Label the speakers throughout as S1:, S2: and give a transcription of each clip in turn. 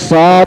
S1: 7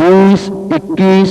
S1: 20, 21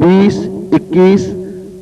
S1: 20, 21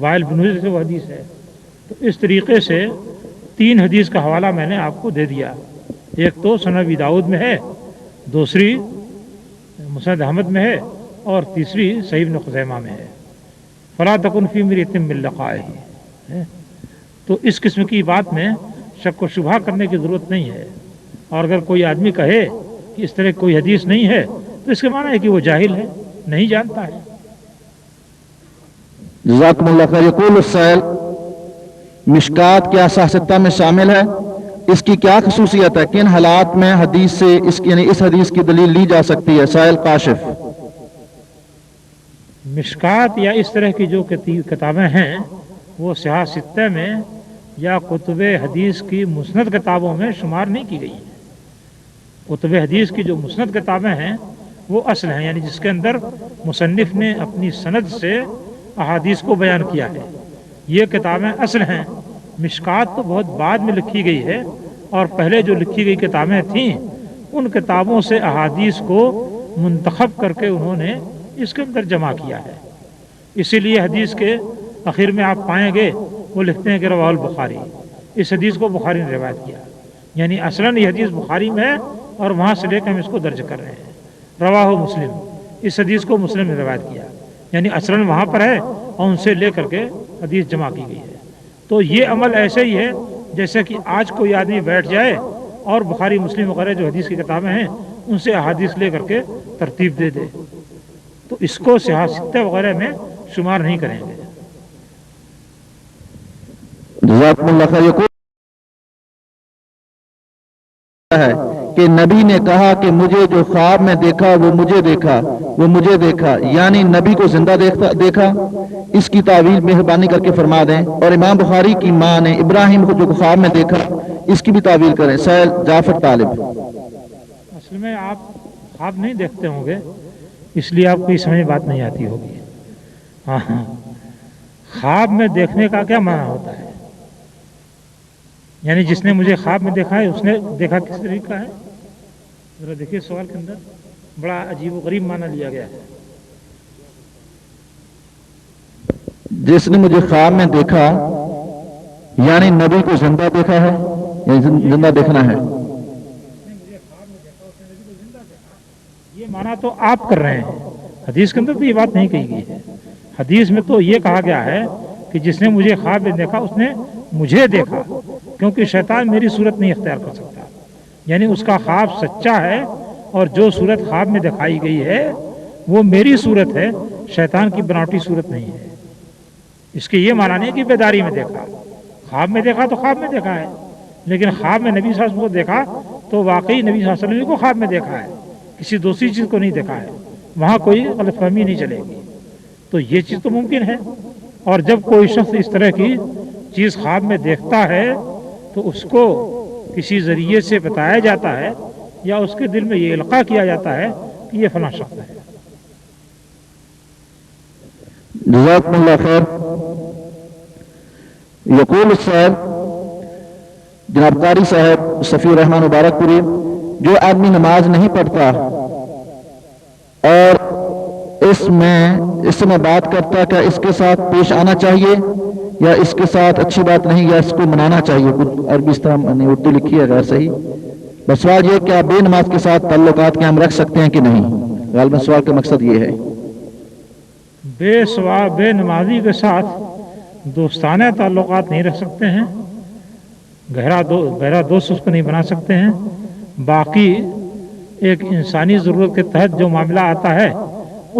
S2: while بن حجر سے وہ حدیث ہے. تو اس طریقے سے 3 حدیث کا حوالہ میں نے آپ کو دے دیا. ایک تو سنن ابی داؤد میں ہے، دوسری مسند احمد میں ہے، اور تیسری صحیح ابن خزیمہ میں ہے. فلا تکن فی مریۃ من لقائہ. تو اس قسم کی بات میں شک و شبہ کرنے کی ضرورت نہیں ہے. اور اگر کوئی آدمی کہے کہ اس طرح کوئی حدیث نہیں ہے تو اس کے معنی ہے کہ وہ جاہل ہے، نہیں جانتا ہے.
S1: جزاکم اللہ خیر. یقول السائل مشکات کیا صحیح ستہ میں شامل ہے؟ اس کی کیا خصوصیت ہے؟ کن حالات میں حدیث سے یعنی اس حدیث کی دلیل لی جا سکتی ہے؟ سائل کاشف.
S2: مشکات یا اس طرح کی جو کتابیں ہیں وہ صحیح ستہ میں یا کتب حدیث کی مسند کتابوں میں شمار نہیں کی گئی ہیں. کتب حدیث کی جو مسند کتابیں ہیں وہ اصل ہیں، یعنی جس کے اندر مصنف نے اپنی سند سے احادیث کو بیان کیا ہے، یہ کتابیں اصل ہیں. مشکات تو بہت بعد میں لکھی گئی ہے، اور پہلے جو لکھی گئی کتابیں تھیں ان کتابوں سے احادیث کو منتخب کر کے انہوں نے اس کے اندر جمع کیا ہے. اسی لیے حدیث کے آخر میں آپ پائیں گے وہ لکھتے ہیں کہ رواہ البخاری، اس حدیث کو بخاری نے روایت کیا. یعنی اصلاً یہ حدیث بخاری میں ہے اور وہاں سے لے کے ہم اس کو درج کر رہے ہیں. رواہ مسلم، اس حدیث کو مسلم نے روایت کیا، یعنی اصلاً وہاں پر ہے اور ان سے لے کر کے حدیث جمع کی گئی ہے. تو یہ عمل ایسے ہی ہے جیسے کہ آج کوئی آدمی بیٹھ جائے اور بخاری مسلم وغیرہ جو حدیث کی کتابیں ہیں ان سے احادیث لے کر کے ترتیب دے دے، تو اس کو صحیح ستہ وغیرہ میں شمار نہیں کریں گے.
S1: جزاکم اللہ خیر. یقول ہے کہ نبی نے کہا کہ مجھے جو خواب میں دیکھا وہ مجھے دیکھا، وہ مجھے دیکھا، یعنی نبی کو زندہ دیکھا. اس کی تعویل مہربانی کر کے فرما دیں. اور امام بخاری کی ماں نے ابراہیم کو جو خواب میں دیکھا اس کی بھی تعویل کریں. سائل جعفر طالب.
S2: اصل میں آپ خواب نہیں دیکھتے ہوں گے اس لیے آپ کو اس سمجھ بات نہیں آتی ہوگی. ہاں خواب میں دیکھنے کا کیا معنی ہوتا ہے؟ یعنی جس نے مجھے خواب میں دیکھا ہے اس نے دیکھا کس طریقہ ہے؟ ذرا دیکھیے سوال کے اندر بڑا عجیب و غریب معنی لیا گیا ہے.
S1: جس نے مجھے خواب میں دیکھا یعنی نبی کو زندہ دیکھا ہے، یعنی زندہ دیکھنا ہے.
S2: یہ معنی تو آپ کر رہے ہیں، حدیث کے اندر تو یہ بات نہیں کہی گئی ہے. حدیث میں تو یہ کہا گیا ہے کہ جس نے مجھے خواب میں دیکھا اس نے مجھے دیکھا، کیونکہ شیطان میری صورت نہیں اختیار کر سکتا. یعنی اس کا خواب سچا ہے اور جو صورت خواب میں دکھائی گئی ہے وہ میری صورت ہے، شیطان کی بناوٹی صورت نہیں ہے. اس کے یہ معنی نہیں کہ بیداری میں دیکھا. خواب میں دیکھا تو خواب میں دیکھا ہے، لیکن خواب میں نبی صلی اللہ علیہ وسلم کو دیکھا تو واقعی نبی صلی اللہ علیہ وسلم کو خواب میں دیکھا ہے، کسی دوسری چیز کو نہیں دیکھا ہے. وہاں کوئی غلط فہمی نہیں چلے گی. تو یہ چیز تو ممکن ہے. اور جب کوئی شخص اس طرح کی چیز خواب میں دیکھتا ہے تو اس کو کسی ذریعے سے بتایا جاتا ہے یا اس کے دل میں یہ القاء کیا جاتا ہے کہ یہ فلاں شخص ہے.
S1: جزاکم اللہ خیر. یقول السائل جناب قاری صاحب صفی الرحمن مبارک پوری، جو آدمی نماز نہیں پڑھتا اور اس سے میں بات کرتا، کیا اس کے ساتھ پیش آنا چاہیے یا اس کے ساتھ اچھی بات نہیں، یا اس کو منانا چاہیے؟ عربی نے اردو لکھی ہے غیر صحیح. بس سوال یہ کیا بے نماز کے ساتھ تعلقات کے ہم رکھ سکتے ہیں کہ نہیں؟ غالباً سوال کا مقصد یہ ہے.
S2: بے نمازی کے ساتھ دوستانہ تعلقات نہیں رکھ سکتے ہیں، گہرا دوست اس کو نہیں بنا سکتے ہیں. باقی ایک انسانی ضرورت کے تحت جو معاملہ آتا ہے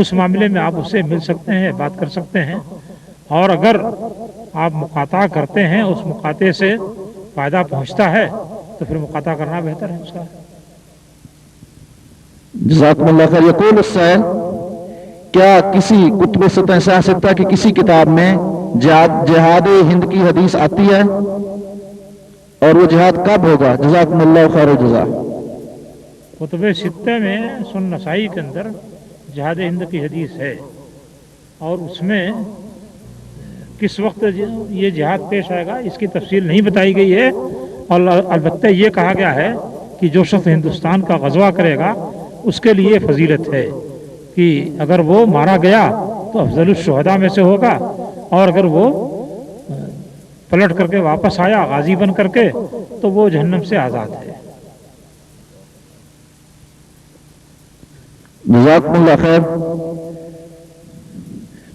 S2: اس معاملے میں آپ اس سے مل سکتے ہیں، بات کر سکتے ہیں. اور اگر آپ مقاطعہ کرتے ہیں اس مقاطعے سے فائدہ پہنچتا ہے تو پھر مقاطعہ کرنا بہتر ہے اس کا.
S1: جزاکم اللہ خیر. یقول السائل کیا کسی کتب ستہ کی کسی کتاب میں جہاد ہند کی حدیث آتی ہے اور وہ جہاد کب ہوگا؟ جزاکم اللہ خیر الجزا.
S2: کتب ستہ میں سنن نسائی کے اندر جہاد ہند کی حدیث ہے اور اس میں کس وقت یہ جہاد پیش آئے گا اس کی تفصیل نہیں بتائی گئی ہے. اور البتہ یہ کہا گیا ہے کہ جو شخص ہندوستان کا غزوہ کرے گا اس کے لیے فضیلت ہے کہ اگر وہ مارا گیا تو افضل الشہداء میں سے ہوگا، اور اگر وہ پلٹ کر کے واپس آیا غازی بن کر کے تو وہ جہنم سے آزاد ہے۔
S1: جزاکم اللہ خیر۔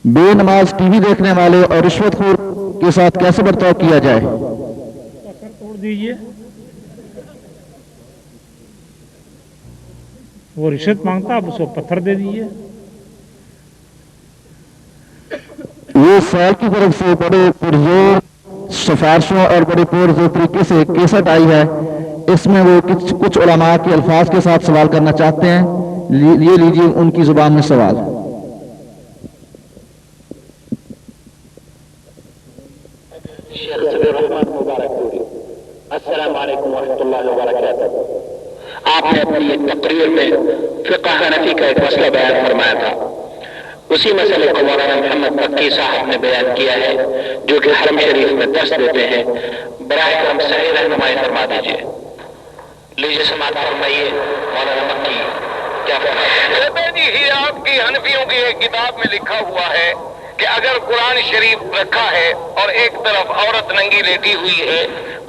S1: بے نماز ٹی وی دیکھنے والے اور رشوت خور کے ساتھ کیسے برتاؤ کیا جائے؟
S2: سر توڑ دیجیے، وہ رشوت مانگتا آپ اس کو پتھر دے دیجیے۔
S1: یہ سال کی طرف سے بڑے پرزور سفارشوں اور بڑے پرزور طریقے سے کیسٹ آئی ہے، اس میں وہ کچھ علماء کے الفاظ کے ساتھ سوال کرنا چاہتے ہیں، یہ لیجیے ان کی زبان میں سوال۔
S3: شیخ صبر رحمان مبارک پوری، السلام علیکم ورحمۃ اللہ وبرکاتہ۔ آپ نے اپنی ایک تقریر میں فقہ حنفی کا ایک مسئلہ بیان فرمایا تھا، اسی مسئلے کو مولانا محمد مکی صاحب نے بیان کیا ہے جو کہ حرم شریف میں درس دیتے ہیں، براہ کرم صحیح رہنمائی فرما دیجیے۔ لیجیے سماعت فرمائیے، مولانا مکی کیا فرمائیے؟ جی آپ کی حنفیوں کی ایک کتاب میں لکھا ہوا ہے کہ اگر قرآن شریف رکھا ہے اور ایک طرف عورت ننگی لیٹی ہوئی ہے،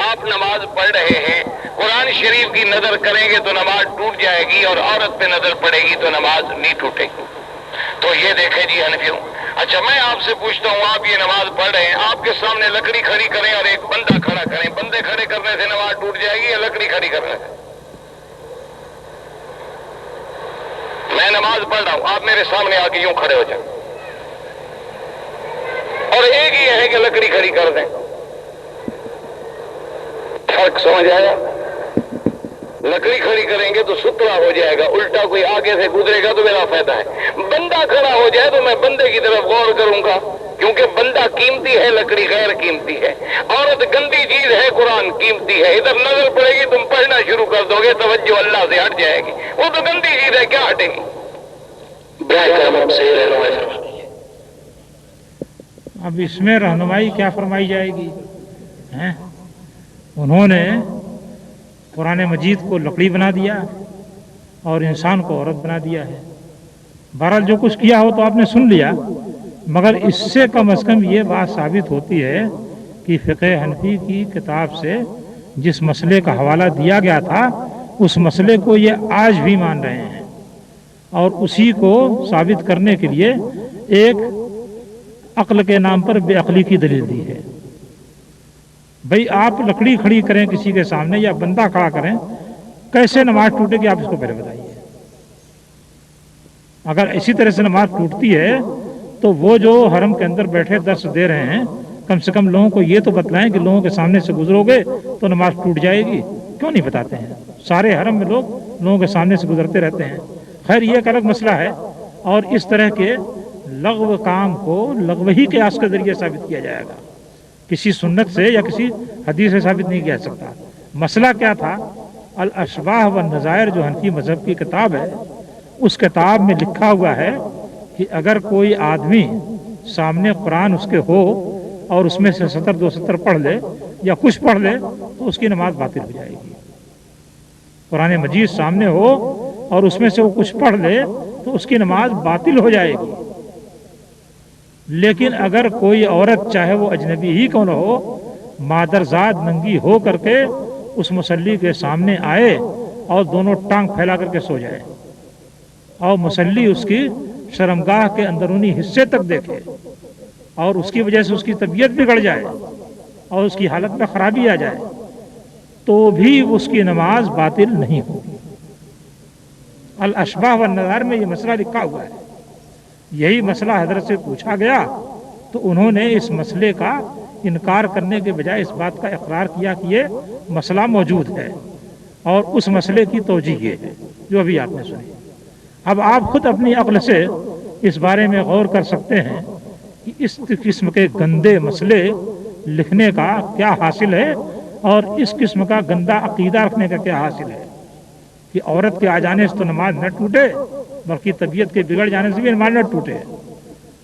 S3: آپ نماز پڑھ رہے ہیں، قرآن شریف کی نظر کریں گے تو نماز ٹوٹ جائے گی اور عورت پہ نظر پڑے گی تو نماز نہیں ٹوٹے گی۔ تو یہ دیکھیں جی حنفیوں، اچھا میں آپ سے پوچھتا ہوں، آپ یہ نماز پڑھ رہے ہیں، آپ کے سامنے لکڑی کھڑی کریں اور ایک بندہ کھڑا کریں، بندے کھڑے کرنے سے نماز ٹوٹ جائے گی یا لکڑی کھڑی کرنے سے؟ میں نماز پڑھ رہا ہوں، آپ میرے سامنے آ کے یوں کھڑے ہو جائیں، اور ایک ہی ہے کہ لکڑی کھڑی کر دیں، فرق سمجھ آیا؟ لکڑی کھڑی کریں گے تو ستھرا ہو جائے گا، الٹا کوئی آگے سے گزرے گا تو میرا فائدہ ہے۔ بندہ کھڑا ہو جائے تو میں بندے کی طرف غور کروں گا، کیونکہ بندہ قیمتی ہے، لکڑی غیر قیمتی ہے، عورت گندی چیز ہے، قرآن قیمتی ہے، ادھر نظر پڑے گی تم پڑھنا شروع کر دو گے، توجہ اللہ سے ہٹ جائے گی، وہ تو گندی چیز ہے، کیا ہٹے گی؟ براہ کرم آپ صحیح رہنمائی فرما دیجیے۔
S2: اب اس میں رہنمائی کیا فرمائی جائے گی؟ انہوں نے قرآن مجید کو لکڑی بنا دیا اور انسان کو عورت بنا دیا ہے۔ بہرحال جو کچھ کیا ہو تو آپ نے سن لیا، مگر اس سے کم از کم یہ بات ثابت ہوتی ہے کہ فقہ حنفی کی کتاب سے جس مسئلے کا حوالہ دیا گیا تھا اس مسئلے کو یہ آج بھی مان رہے ہیں، اور اسی کو ثابت کرنے کے لیے ایک عقل کے نام پر بے عقلی کی دلیل دی ہے۔ بھئی آپ لکڑی کھڑی کریں کسی کے سامنے یا بندہ کھڑا کریں، کیسے نماز ٹوٹے گی آپ اس کو پہلے بتائیے۔ اگر اسی طرح سے نماز ٹوٹتی ہے تو وہ جو حرم کے اندر بیٹھے درس دے رہے ہیں کم سے کم لوگوں کو یہ تو بتلائیں کہ لوگوں کے سامنے سے گزرو گے تو نماز ٹوٹ جائے گی، کیوں نہیں بتاتے ہیں؟ سارے حرم میں لوگوں کے سامنے سے گزرتے رہتے ہیں۔ خیر یہ ایک الگ مسئلہ ہے، اور اس طرح کے لغو کام کو لغوی قیاس کے ذریعے ثابت کیا جائے گا، کسی سنت سے یا کسی حدیث سے ثابت نہیں کیا سکتا۔ مسئلہ کیا تھا؟ الاشباہ والنظائر جو حنفی مذہب کی کتاب ہے، اس کتاب میں لکھا ہوا ہے کہ اگر کوئی آدمی سامنے قرآن اس کے ہو اور اس میں سے 70-2 سطر پڑھ لے یا کچھ پڑھ لے تو اس کی نماز باطل ہو جائے گی۔ قرآن مجید سامنے ہو اور اس میں سے وہ کچھ پڑھ لے تو اس کی نماز باطل ہو جائے گی۔ لیکن اگر کوئی عورت چاہے وہ اجنبی ہی کیوں نہ ہو، مادرزاد ننگی ہو کر کے اس مصلی کے سامنے آئے اور دونوں ٹانگ پھیلا کر کے سو جائے اور مصلی اس کی شرمگاہ کے اندرونی حصے تک دیکھے اور اس کی وجہ سے اس کی طبیعت بگڑ جائے اور اس کی حالت میں خرابی آ جائے تو بھی اس کی نماز باطل نہیں ہوگی۔ الاشباہ والنظائر میں یہ مسئلہ لکھا ہوا ہے۔ یہی مسئلہ حضرت سے پوچھا گیا تو انہوں نے اس مسئلے کا انکار کرنے کے بجائے اس بات کا اقرار کیا کہ یہ مسئلہ موجود ہے، اور اس مسئلے کی توجیہ یہ ہے جو ابھی آپ نے سنی۔ اب آپ خود اپنی عقل سے اس بارے میں غور کر سکتے ہیں کہ اس قسم کے گندے مسئلے لکھنے کا کیا حاصل ہے اور اس قسم کا گندا عقیدہ رکھنے کا کیا حاصل ہے کہ عورت کے آ جانے سے تو نماز نہ ٹوٹے بلکہ طبیعت کے بگڑ جانے سے بھی نماز نہ ٹوٹے،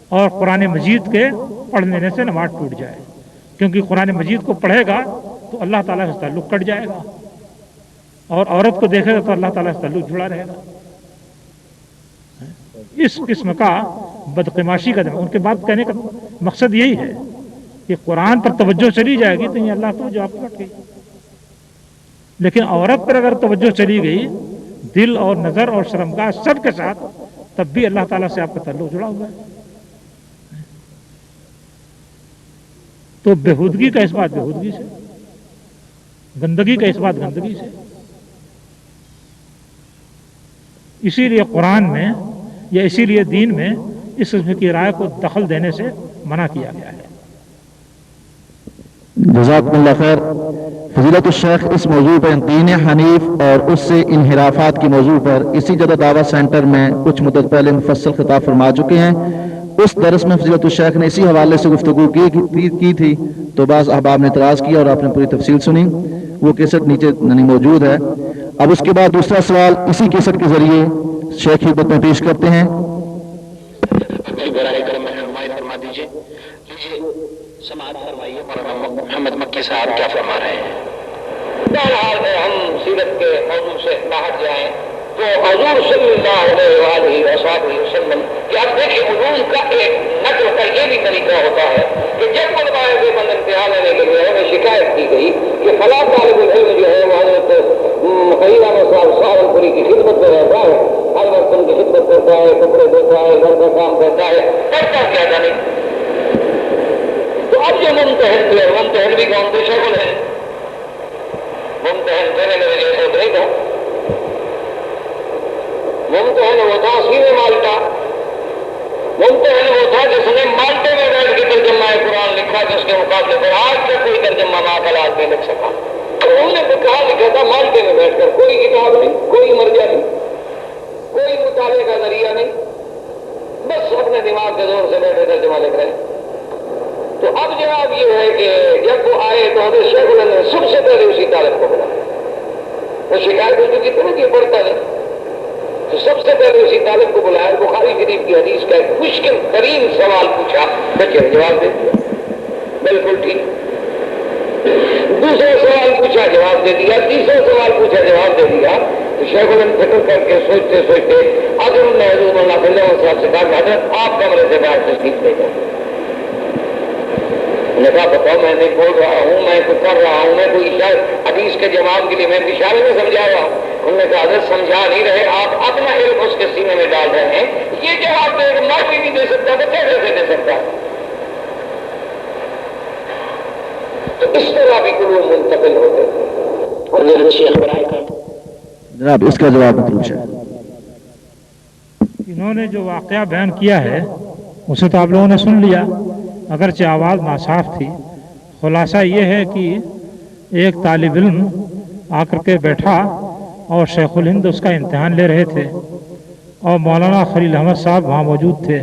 S2: اور قرآن مجید کے پڑھ لینے سے نماز ٹوٹ جائے، کیونکہ قرآن مجید کو پڑھے گا تو اللہ تعالیٰ سے تعلق کٹ جائے گا، اور عورت کو دیکھے گا تو اللہ تعالیٰ سے تعلق جڑا رہے گا۔ اس قسم کا بدقماشی کا ان کے بات کہنے کا مقصد یہی ہے کہ قرآن پر توجہ چلی جائے گی تو یہ اللہ توجہ آپ کو رکھے گی. لیکن عورت پر اگر توجہ چلی گئی دل اور نظر اور شرمگاہ سب کے ساتھ تب بھی اللہ تعالیٰ سے آپ کا تعلق جڑا ہوا ہے. تو بےہودگی کا اس بات بےہودگی سے، گندگی کا اس بات گندگی سے. اسی لیے قرآن میں یا اسی لیے دین میں اس قسم کی رائے کو دخل دینے سے منع کیا گیا ہے.
S1: جزاکم اللہ خیر. فضیلت الشیخ اس موضوع پر دین حنیف اور اس سے انحرافات کی موضوع پر اسی جدہ دعوت سینٹر میں کچھ مدت پہلے مفصل خطاب فرما چکے ہیں. اس درس میں فضیلت الشیخ نے اسی حوالے سے گفتگو کی تھی تو بعض احباب نے اعتراض کیا اور آپ نے پوری تفصیل سنی. وہ کیسٹ نیچے موجود ہے. اب اس کے بعد دوسرا سوال اسی کیسٹ کے ذریعے شیخ کی خدمت میں پیش کرتے ہیں.
S3: سماعت فرمائیے مولانا محمد مکی صاحب کیا فرما رہے ہیں. بہرحال میں ہم سیرت کے موضوع سے باہر جائیں تو حضور صلی اللہ علیہ وسلم کہ اب دیکھیں علوم کا ایک نقل کا یہ بھی طریقہ ہوتا ہے کہ جب علماء دیوبند امتحان لینے کے لیے انہیں شکایت کی گئی کہ فلاں طالب العلم جو ہے وہ حضرت فقیر احمد صاحب سہارنپوری کی خدمت میں رہتا ہے، ہر وقت ان کی خدمت کرتا ہے، کپڑے دھوتا ہے، گھر کا کام کرتا ہے، کرتا کیا جانے. تو اب جو ممتحن تھے، ممتحن بھی کون تھے؟ شیخ الہند. ممتحن تیرے میرے جیسے نہیں تھا. ممتحن وہ تھا سیرے مالٹا. ممتحن وہ تھا جس نے مالٹے میں بیٹھ کے ترجمہ قرآن لکھا جس کے مقابلے پر آج تک کوئی ترجمہ ماقالات نہیں لکھ سکا. انہوں نے تو کہا لکھا تھا مالٹے میں بیٹھ کر، کوئی کتاب نہیں، کوئی مرجع نہیں، کوئی مطالعے کا ذریعہ نہیں، بس اپنے دماغ کے زور سے بیٹھے ترجمہ لکھ رہے ہیں. تو اب جواب یہ ہے کہ جب وہ آئے تو حضرت شیخ الہند نے سب سے پہلے اسی طالب کو بلا. وہ شکایت ہو چکی تھی نا کہ پڑھتا نہیں، تو سب سے پہلے اسی طالب کو بلایا. بخاری شریف کی حدیث کا ایک مشکل ترین سوال پوچھا، بچے نے جواب دے دیا بالکل ٹھیک. دوسرا سوال پوچھا، جواب دے دیا. تیسرا سوال پوچھا، جواب دے دیا. تو شیخ الہند فکر کر کے سوچتے سوچتے اگر انہوں نے حضور مولانا فضل احمد صاحب سے کہا کہ حضرت آپ کمرے سے باہر تشریف لے جائیں. انہوں نے کہا بتاؤ میں نہیں بول رہا ہوں، میں کچھ کر رہا ہوں، میں کوئی حدیث کے جواب کے لیے میں اشارے میں سمجھا رہا ہوں. انہوں نے کہا حضرت سمجھا نہیں رہے، آپ اپنا علم اس کے سینے میں ڈال رہے ہیں. یہ جواب دے میں بھی نہیں دے سکتا تو کیسے دے سکتا؟ تو اس طرح بھی علوم منتقل ہوتے تھے.
S1: جناب اس کا جواب مطلوب ہے.
S2: انہوں نے جو واقعہ بیان کیا ہے اسے تو آپ لوگوں نے سن لیا، اگرچہ آواز ناصاف تھی. خلاصہ یہ ہے کہ ایک طالب علم آ کر کے بیٹھا اور شیخ الہند اس کا امتحان لے رہے تھے اور مولانا خلیل احمد صاحب وہاں موجود تھے.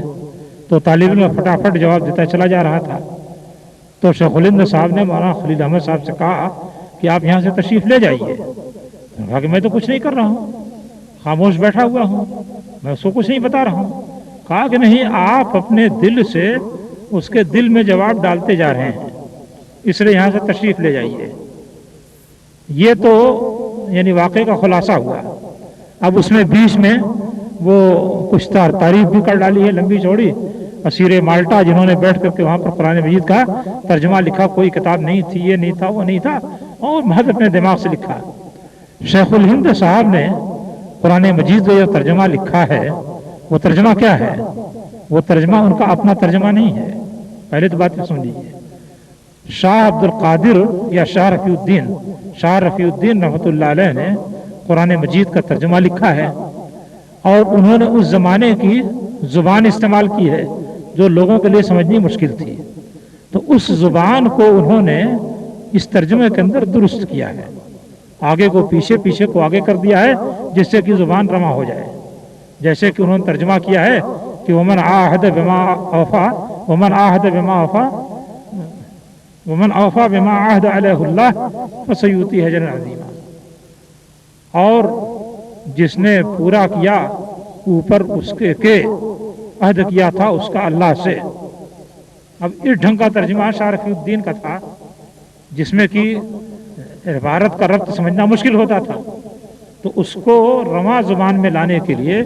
S2: تو طالب علم فٹافٹ جواب دیتا چلا جا رہا تھا. تو شیخ الہند صاحب نے مولانا خلیل احمد صاحب سے کہا کہ آپ یہاں سے تشریف لے جائیے. کہا کہ میں تو کچھ نہیں کر رہا ہوں، خاموش بیٹھا ہوا ہوں، میں اس کو کچھ نہیں بتا رہا ہوں. کہا کہ نہیں، آپ اپنے دل سے اس کے دل میں جواب ڈالتے جا رہے ہیں، اس لیے یہاں سے تشریف لے جائیے. یہ تو یعنی واقعے کا خلاصہ ہوا. اب اس میں بیچ میں وہ کچھ تعریف بھی کر ڈالی ہے لمبی چوڑی. اسیر مالٹا جنہوں نے بیٹھ کر کے وہاں پر قرآن مجید کا ترجمہ لکھا، کوئی کتاب نہیں تھی، یہ نہیں تھا، وہ نہیں تھا، اور محض اپنے دماغ سے لکھا. شیخ الہند صاحب نے قرآن مجید کا جو ترجمہ لکھا ہے وہ ترجمہ کیا ہے؟ وہ ترجمہ ان کا اپنا ترجمہ نہیں ہے. پہلے تو بات سن لیجیے. شاہ عبد القادر یا شاہ رفیع الدین رحمۃ اللہ علیہ نے قرآن مجید کا ترجمہ لکھا ہے اور انہوں نے اس زمانے کی زبان استعمال کی ہے جو لوگوں کے لیے سمجھنی مشکل تھی. تو اس زبان کو انہوں نے اس ترجمے کے اندر درست کیا ہے، آگے کو پیچھے، پیچھے کو آگے کر دیا ہے جس سے کہ زبان رواں ہو جائے. جیسے کہ انہوں نے ترجمہ کیا ہے کہ ومن عاہد بما عاہد علیہ اللہ فسیؤتیہ اجرا عظیما. اور جس نے پورا کیا اوپر اس کے عہد کیا تھا اس کا اللہ سے. اب اس ڈھنگ کا ترجمہ شاہ رفیع الدین کا تھا جس میں کہ عبارت کا ربط سمجھنا مشکل ہوتا تھا. تو اس کو رواں زبان میں لانے کے لیے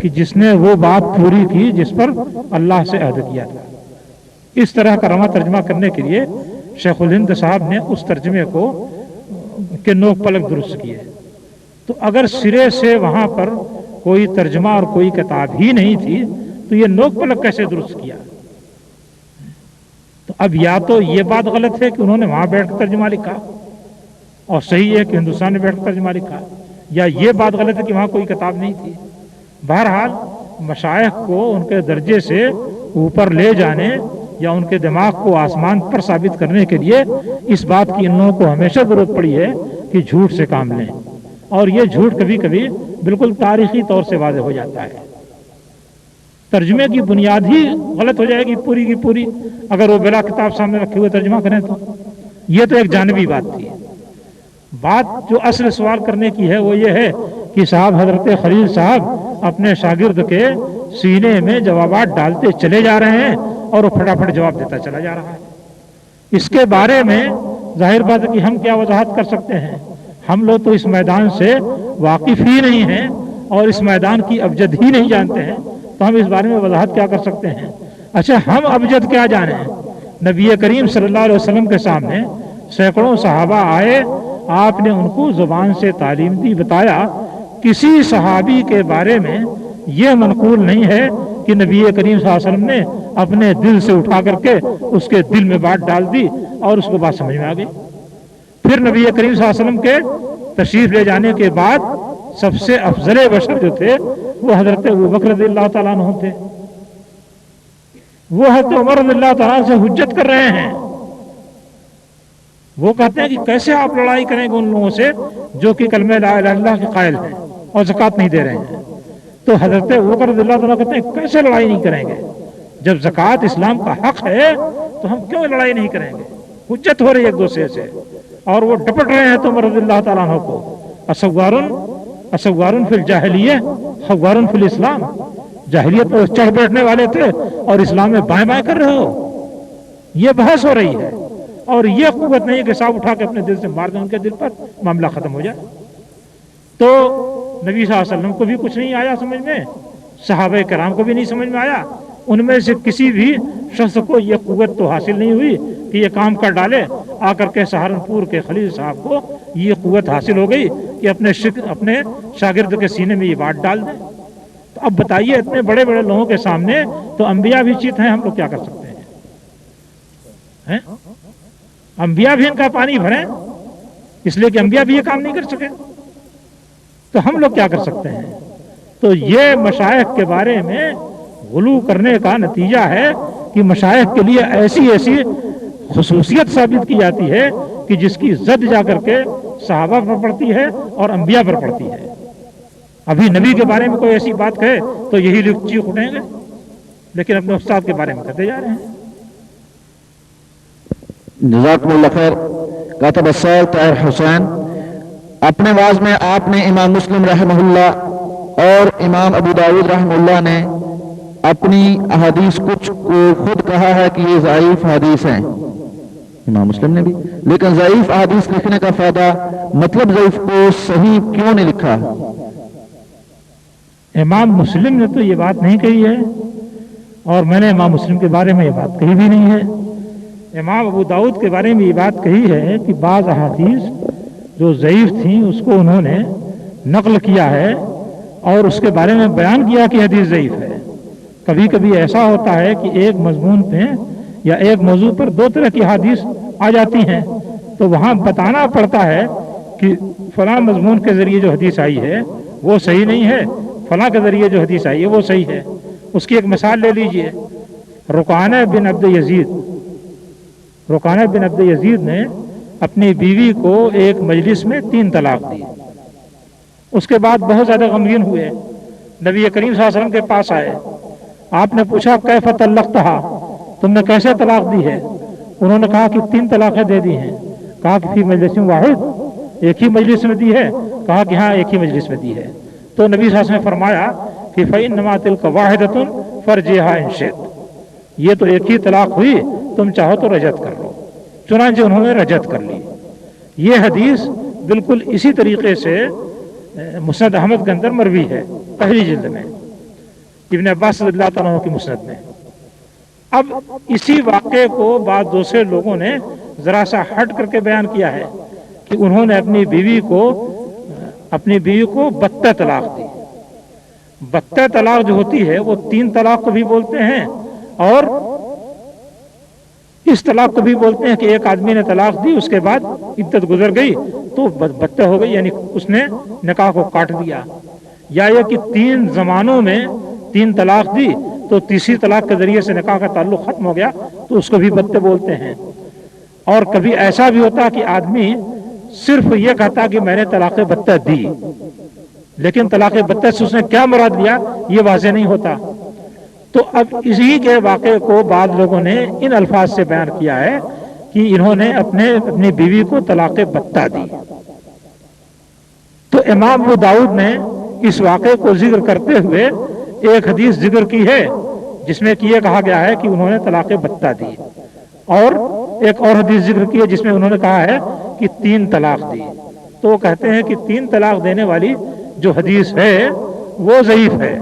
S2: کہ جس نے وہ بات پوری کی جس پر اللہ سے عہد کیا تھا. اس طرح کا رواں ترجمہ کرنے کے لیے شیخ الہند صاحب نے اس ترجمے کو کے نوک پلک درست کیے. تو اگر سرے سے وہاں پر کوئی ترجمہ اور کوئی کتاب ہی نہیں تھی تو یہ نوک پلک کیسے درست کیا؟ تو اب یا تو یہ بات غلط ہے کہ انہوں نے وہاں بیٹھ کر ترجمہ لکھا اور صحیح ہے کہ ہندوستان میں بیٹھ کر ترجمہ لکھا، یا یہ بات غلط ہے کہ وہاں کوئی کتاب نہیں تھی. بہرحال مشائخ کو ان کے درجے سے اوپر لے جانے یا ان کے دماغ کو آسمان پر ثابت کرنے کے لیے اس بات کی ان لوگوں کو ہمیشہ ضرورت پڑی ہے کہ جھوٹ سے کام لیں، اور یہ جھوٹ کبھی کبھی بالکل تاریخی طور سے واضح ہو جاتا ہے. ترجمے کی بنیاد ہی غلط ہو جائے گی پوری کی پوری اگر وہ بلا کتاب سامنے رکھے ہوئے ترجمہ کریں تو. یہ تو ایک جانبی بات تھی. بات جو اصل سوال کرنے کی ہے وہ یہ ہے کہ صاحب حضرت خلیل صاحب اپنے شاگرد کے سینے میں جوابات ڈالتے چلے جا رہے ہیں اور وہ پھٹافٹ جواب دیتا چلا جا رہا ہے. اس کے بارے میں ظاہر بات ہے کہ ہم کیا وضاحت کر سکتے ہیں؟ ہم لوگ تو اس میدان سے واقف ہی نہیں ہیں اور اس میدان کی ابجد ہی نہیں جانتے ہیں، تو ہم اس بارے میں وضاحت کیا کر سکتے ہیں؟ اچھا، ہم ابجد کیا جانیں؟ نبی کریم صلی اللہ علیہ وسلم کے سامنے سینکڑوں صحابہ آئے، آپ نے ان کو زبان سے تعلیم دی، بتایا. کسی صحابی کے بارے میں یہ منقول نہیں ہے کہ نبی کریم صلی اللہ علیہ وسلم نے اپنے دل سے اٹھا کر کے اس کے دل میں بات ڈال دی اور اس کو بات سمجھ میں آ گئی. پھر نبی کریم صلی اللہ علیہ وسلم کے تشریف لے جانے کے بعد سب سے افضل بشر جو تھے وہ حضرت ابوبکر رضی اللہ تعالیٰ عنہ تھے. وہ حضرت عمر رضی اللہ تعالیٰ سے حجت کر رہے ہیں. وہ کہتے ہیں کہ کیسے آپ لڑائی کریں گے ان لوگوں سے جو کہ کلمہ لا الہ الا اللہ کے قائل ہیں اور زکوٰۃ نہیں دے رہے ہیں. تو حضرت ابوبکر رضی اللہ تعالیٰ کہتے ہیں کیسے لڑائی نہیں کریں گے؟ جب زکوٰۃ اسلام کا حق ہے تو ہم کیوں لڑائی نہیں کریں گے؟ حجت ہو رہی ہے ایک دوسرے سے اور وہ ڈپٹ رہے ہیں تو عمر رضی اللہ تعالیٰ عنہ کو. اسوارن فی الجاہلیہ خوارن فی الاسلام. جاہلیت پر چڑھ بیٹھنے والے تھے اور اسلام میں بائیں بائیں کر رہے ہو. یہ بحث ہو رہی ہے اور یہ قوت نہیں ہے کہ صاحب اٹھا کے اپنے دل سے مار دیں ان کے دل پر، معاملہ ختم ہو جائے. تو نبی صلی اللہ علیہ وسلم کو بھی کچھ نہیں آیا سمجھ میں، صحابہ کرام کو بھی نہیں سمجھ میں آیا. ان میں سے کسی بھی شخص کو یہ قوت تو حاصل نہیں ہوئی کہ یہ کام کر ڈالے. آ کر کے سہارنپور کے خلیل صاحب کو یہ قوت حاصل ہو گئی کہ اپنے شاگرد کے سینے میں یہ بات ڈال دیں. تو اب بتائیے اتنے بڑے بڑے لوگوں کے سامنے تو انبیاء بھی چیت ہیں، ہم لوگ کیا کر سکتے ہیں؟ انبیاء بھی ان کا پانی بھریں اس لیے کہ انبیاء بھی یہ کام نہیں کر سکے، تو ہم لوگ کیا کر سکتے ہیں؟ تو یہ مشائخ کے بارے میں غلو کرنے کا نتیجہ ہے کہ مشائخ کے لیے ایسی خصوصیت ثابت کی جاتی ہے کہ جس کی زد جا کر کے صحابہ پر پڑتی ہے اور انبیاء پر پڑتی ہے. ابھی نبی کے بارے میں کوئی ایسی بات کہے تو یہی لوگ چیخ اٹھیں گے، لیکن اپنے استاد کے بارے میں کہتے جا رہے ہیں.
S1: جزاکم اللہ خیر. کاتب السائل طاہر حسین، اپنے واعظ میں آپ نے امام مسلم رحمہ اللہ اور امام ابو داؤد رحمہ اللہ نے اپنی احادیث کچھ کو خود کہا ہے کہ یہ ضعیف حدیث ہیں، امام مسلم نے بھی، لیکن ضعیف احادیث لکھنے کا فائدہ مطلب ضعیف کو صحیح کیوں نہیں لکھا؟
S2: امام مسلم نے تو یہ بات نہیں کہی ہے اور میں نے امام مسلم کے بارے میں یہ بات کہی بھی نہیں ہے. امام ابو داؤد کے بارے میں یہ بات کہی ہے کہ بعض احادیث جو ضعیف تھیں اس کو انہوں نے نقل کیا ہے اور اس کے بارے میں بیان کیا کہ حدیث ضعیف ہے. کبھی کبھی ایسا ہوتا ہے کہ ایک مضمون پہ یا ایک موضوع پر دو طرح کی حدیث آ جاتی ہیں تو وہاں بتانا پڑتا ہے کہ فلاں مضمون کے ذریعے جو حدیث آئی ہے وہ صحیح نہیں ہے، فلاں کے ذریعے جو حدیث آئی ہے وہ صحیح ہے. اس کی ایک مثال لے لیجئے. رکانہ بن عبد یزید نے اپنی بیوی کو ایک مجلس میں 3 طلاق دی. اس کے بعد بہت زیادہ غمگین ہوئے، نبی کریم صلی اللہ علیہ وسلم کے پاس آئے. آپ نے پوچھا کیف طلقتہا، تم نے کیسے طلاق دی ہے؟ انہوں نے کہا کہ 3 طلاقیں دے دی ہیں. کہا کہ فی مجلس واحد، ایک ہی مجلس میں دی ہے؟ کہا کہ ہاں ایک ہی مجلس میں دی ہے. تو نبی صلی اللہ علیہ وسلم نے فرمایا کہ فإنما تلک واحدۃ فرجعها إن شئت، یہ تو ایک ہی طلاق ہوئی، تم چاہو تو رجعت کر لو. چنانچہ انہوں نے رجعت کر لی. یہ حدیث بالکل اسی طریقے سے مسند احمد کے اندر مروی ہے، پہلی جلد میں، ابن عباس رضی اللہ تعالیٰ عنہ کی مسند میں. اب اسی واقعے کو بعض دوسرے لوگوں نے ذرا سا ہٹ کر کے بیان کیا ہے کہ انہوں نے اپنی بیوی کو بتہ طلاق دی. بتہ طلاق جو ہوتی ہے وہ 3 طلاق کو بھی بولتے ہیں اور اس طلاق کو بھی بولتے ہیں کہ ایک آدمی نے طلاق دی، اس کے بعد عدت گزر گئی تو بتہ ہو گئی، یعنی اس نے نکاح کو کاٹ دیا. یا یہ کہ 3 زمانوں میں 3 طلاق دی تو تیسری طلاق کے ذریعے سے نکاح کا تعلق ختم ہو گیا تو اس کو بھی بتہ بولتے ہیں. اور کبھی ایسا بھی ہوتا کہ آدمی صرف یہ کہتا کہ میں نے طلاق بتہ دی، لیکن طلاق بتہ سے اس نے کیا مراد لیا یہ واضح نہیں ہوتا. تو اب اسی کے واقعے کو بعض لوگوں نے ان الفاظ سے بیان کیا ہے کہ انہوں نے اپنی بیوی کو طلاق بتہ دی. تو امام ابو داؤد نے اس واقعے کو ذکر کرتے ہوئے ایک حدیث ذکر کی ہے جس میں کہ یہ کہا گیا ہے کہ انہوں نے طلاق بتہ دی، اور ایک اور حدیث ذکر کی ہے جس میں انہوں نے کہا ہے کہ 3 طلاق دی. تو وہ کہتے ہیں کہ 3 طلاق دینے والی جو حدیث ہے وہ ضعیف ہے،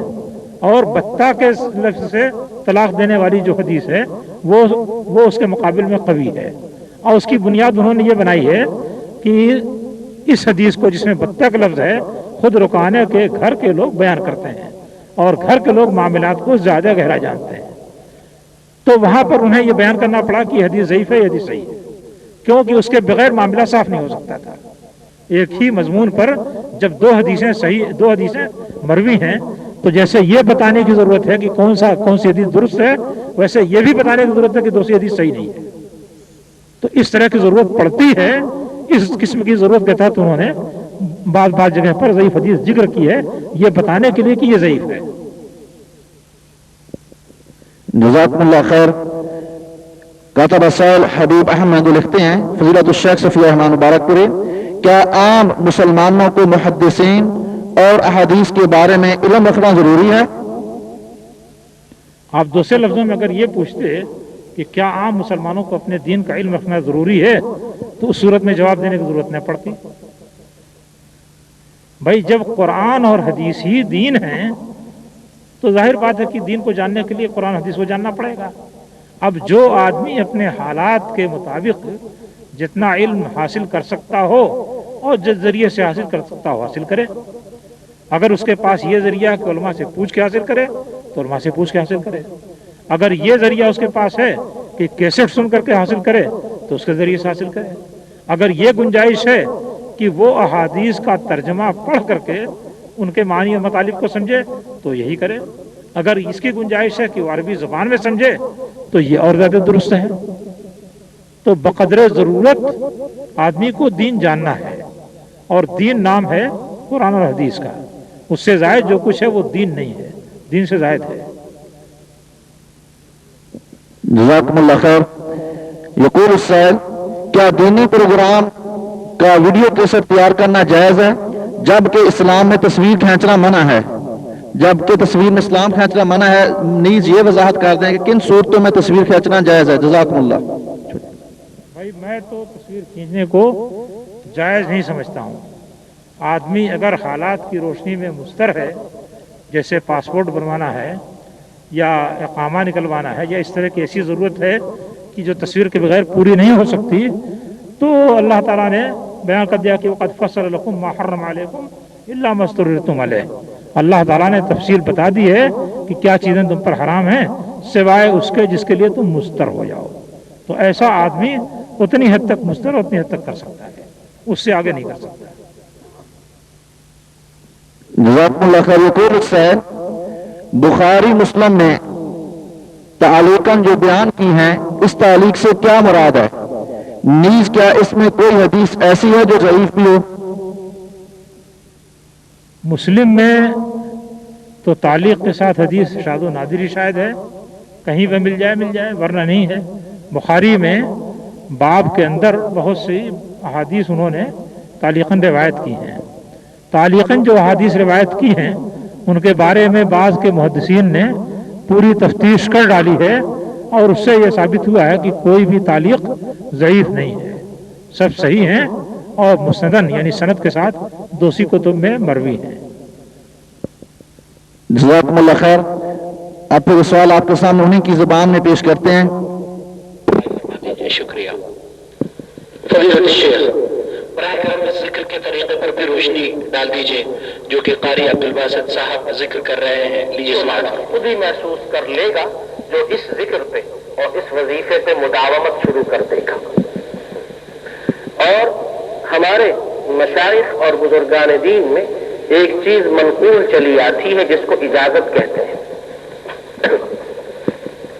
S2: اور بتہ کے لفظ سے طلاق دینے والی جو حدیث ہے وہ اس کے مقابل میں قوی ہے. اور اس کی بنیاد انہوں نے یہ بنائی ہے کہ اس حدیث کو جس میں بتہ کا لفظ ہے خود رکانے کے گھر کے لوگ بیان کرتے ہیں، اور گھر کے لوگ معاملات کو زیادہ گہرا جانتے ہیں. تو وہاں پر انہیں یہ بیان کرنا پڑا کہ حدیث ضعیف ہے، حدیث صحیح ہے، کیونکہ اس کے بغیر معاملہ صاف نہیں ہو سکتا تھا. ایک ہی مضمون پر جب 2 حدیثیں مروی ہیں تو جیسے یہ بتانے کی ضرورت ہے کہ کون سی حدیث درست ہے، ویسے یہ بھی بتانے کی ضرورت ہے کہ دوسری حدیث صحیح نہیں ہے. تو اس طرح کی ضرورت پڑتی ہے. اس قسم کی ضرورت کے تحت انہوں نے بعض جگہ پر ضعیف حدیث ذکر کی ہے یہ بتانے کے لیے کہ یہ ضعیف ہے.
S1: جزاکم اللہ خیر. کاتب رسائل حبیب احمد لکھتے ہیں فضیلت الشیخ صفی الرحمن مبارک پوری، کیا عام مسلمانوں کو محدثین اور احادیث کے بارے میں علم رکھنا ضروری ہے؟
S2: آپ دوسرے لفظوں میں اگر یہ پوچھتے کہ کیا عام مسلمانوں کو اپنے دین کا علم رکھنا ضروری ہے تو اس صورت میں جواب دینے کی ضرورت نہیں پڑتی. بھائی جب قرآن اور حدیث ہی دین ہیں تو ظاہر بات ہے کہ دین کو جاننے کے لیے قرآن حدیث کو جاننا پڑے گا. اب جو آدمی اپنے حالات کے مطابق جتنا علم حاصل کر سکتا ہو اور جس ذریعے سے حاصل کر سکتا ہو حاصل کرے. اگر اس کے پاس یہ ذریعہ کہ علماء سے پوچھ کے حاصل کرے تو علماء سے پوچھ کے حاصل کرے. اگر یہ ذریعہ اس کے پاس ہے کہ کیسٹ سن کر کے حاصل کرے تو اس کے ذریعے سے حاصل کرے. اگر یہ گنجائش ہے کہ وہ احادیث کا ترجمہ پڑھ کر کے ان کے معنی و مطالب کو سمجھے تو یہی کرے. اگر اس کی گنجائش ہے کہ وہ عربی زبان میں سمجھے تو یہ اور زیادہ درست ہے. تو بقدر ضرورت آدمی کو دین جاننا ہے، اور دین نام ہے قرآن اور حدیث کا. اس سے زائد جو کچھ ہے وہ دین نہیں ہے، دین سے زائد ہے.
S1: جزاکم اللہ خیر. یقول السائل، کیا دینی پروگرام کا ویڈیو کیسٹ تیار کرنا جائز ہے جبکہ اسلام میں تصویر کھینچنا منع ہے؟ نیز یہ وضاحت کر دیں کہ کن صورتوں میں تصویر کھینچنا جائز ہے. جزاکم اللہ.
S2: بھائی میں تو تصویر کھینچنے کو جائز نہیں سمجھتا ہوں. آدمی اگر حالات کی روشنی میں مستر ہے، جیسے پاسپورٹ بنوانا ہے یا اقامہ نکلوانا ہے یا اس طرح کی ایسی ضرورت ہے کہ جو تصویر کے بغیر پوری نہیں ہو سکتی، تو اللہ تعالیٰ نے بیان کر دیا کہ وَقَدْ فَصَّلَ لَكُمْ مَا حَرَّمَ عَلَيْكُمْ إِلَّا مَا اسْتُحْصِرْتُمْ عَلَيْهِ. اللہ تعالیٰ نے تفصیل بتا دی ہے کہ کیا چیزیں تم پر حرام ہیں سوائے اس کے جس کے لیے تم مستر ہو جاؤ. تو ایسا آدمی اتنی حد تک مستر اتنی حد تک کر سکتا ہے، اس سے آگے نہیں کر سکتا.
S1: جزاکم اللہ خیر. یقول السائل، بخاری مسلم میں تعلیقاً جو بیان کی ہیں اس تعلیق سے کیا مراد ہے؟ نیز کیا اس میں کوئی حدیث ایسی ہے جو ضعیف بھی ہو؟
S2: مسلم میں تو تعلیق کے ساتھ حدیث شاذ و نادر ہی شاید ہے، کہیں پہ مل جائے ورنہ نہیں ہے. بخاری میں باب کے اندر بہت سی احادیث انہوں نے تعلیقاً روایت کی ہیں. تعلیقاً جو احادیث روایت کی ہیں ان کے بارے میں بعض کے محدثین نے پوری تفتیش کر ڈالی ہے، اور اس سے یہ ثابت ہوا ہے کہ کوئی بھی تعلیق ضعیف نہیں ہے، سب صحیح ہیں اور مسندن یعنی سند کے ساتھ دوسری کتب میں مروی ہیں.
S1: جزاکم اللہ خیر. اب پھر سوال آپ کے سامنے انہیں کی زبان میں پیش کرتے ہیں.
S3: شکریہ. فضیلت الشیخ براہ کرم اس ذکر کے طریقے پر بھی روشنی ڈال دیجیے جو کہ قاری عبدالباسط صاحب ذکر کر رہے ہیں. لیجیے سماعت.
S4: خود ہی محسوس کر لے گا جو اس ذکر پہ اور اس وظیفے پہ مداومت شروع کر دے گا. اور ہمارے مشائخ اور بزرگان دین میں ایک چیز منقول چلی آتی ہے جس کو اجازت کہتے ہیں،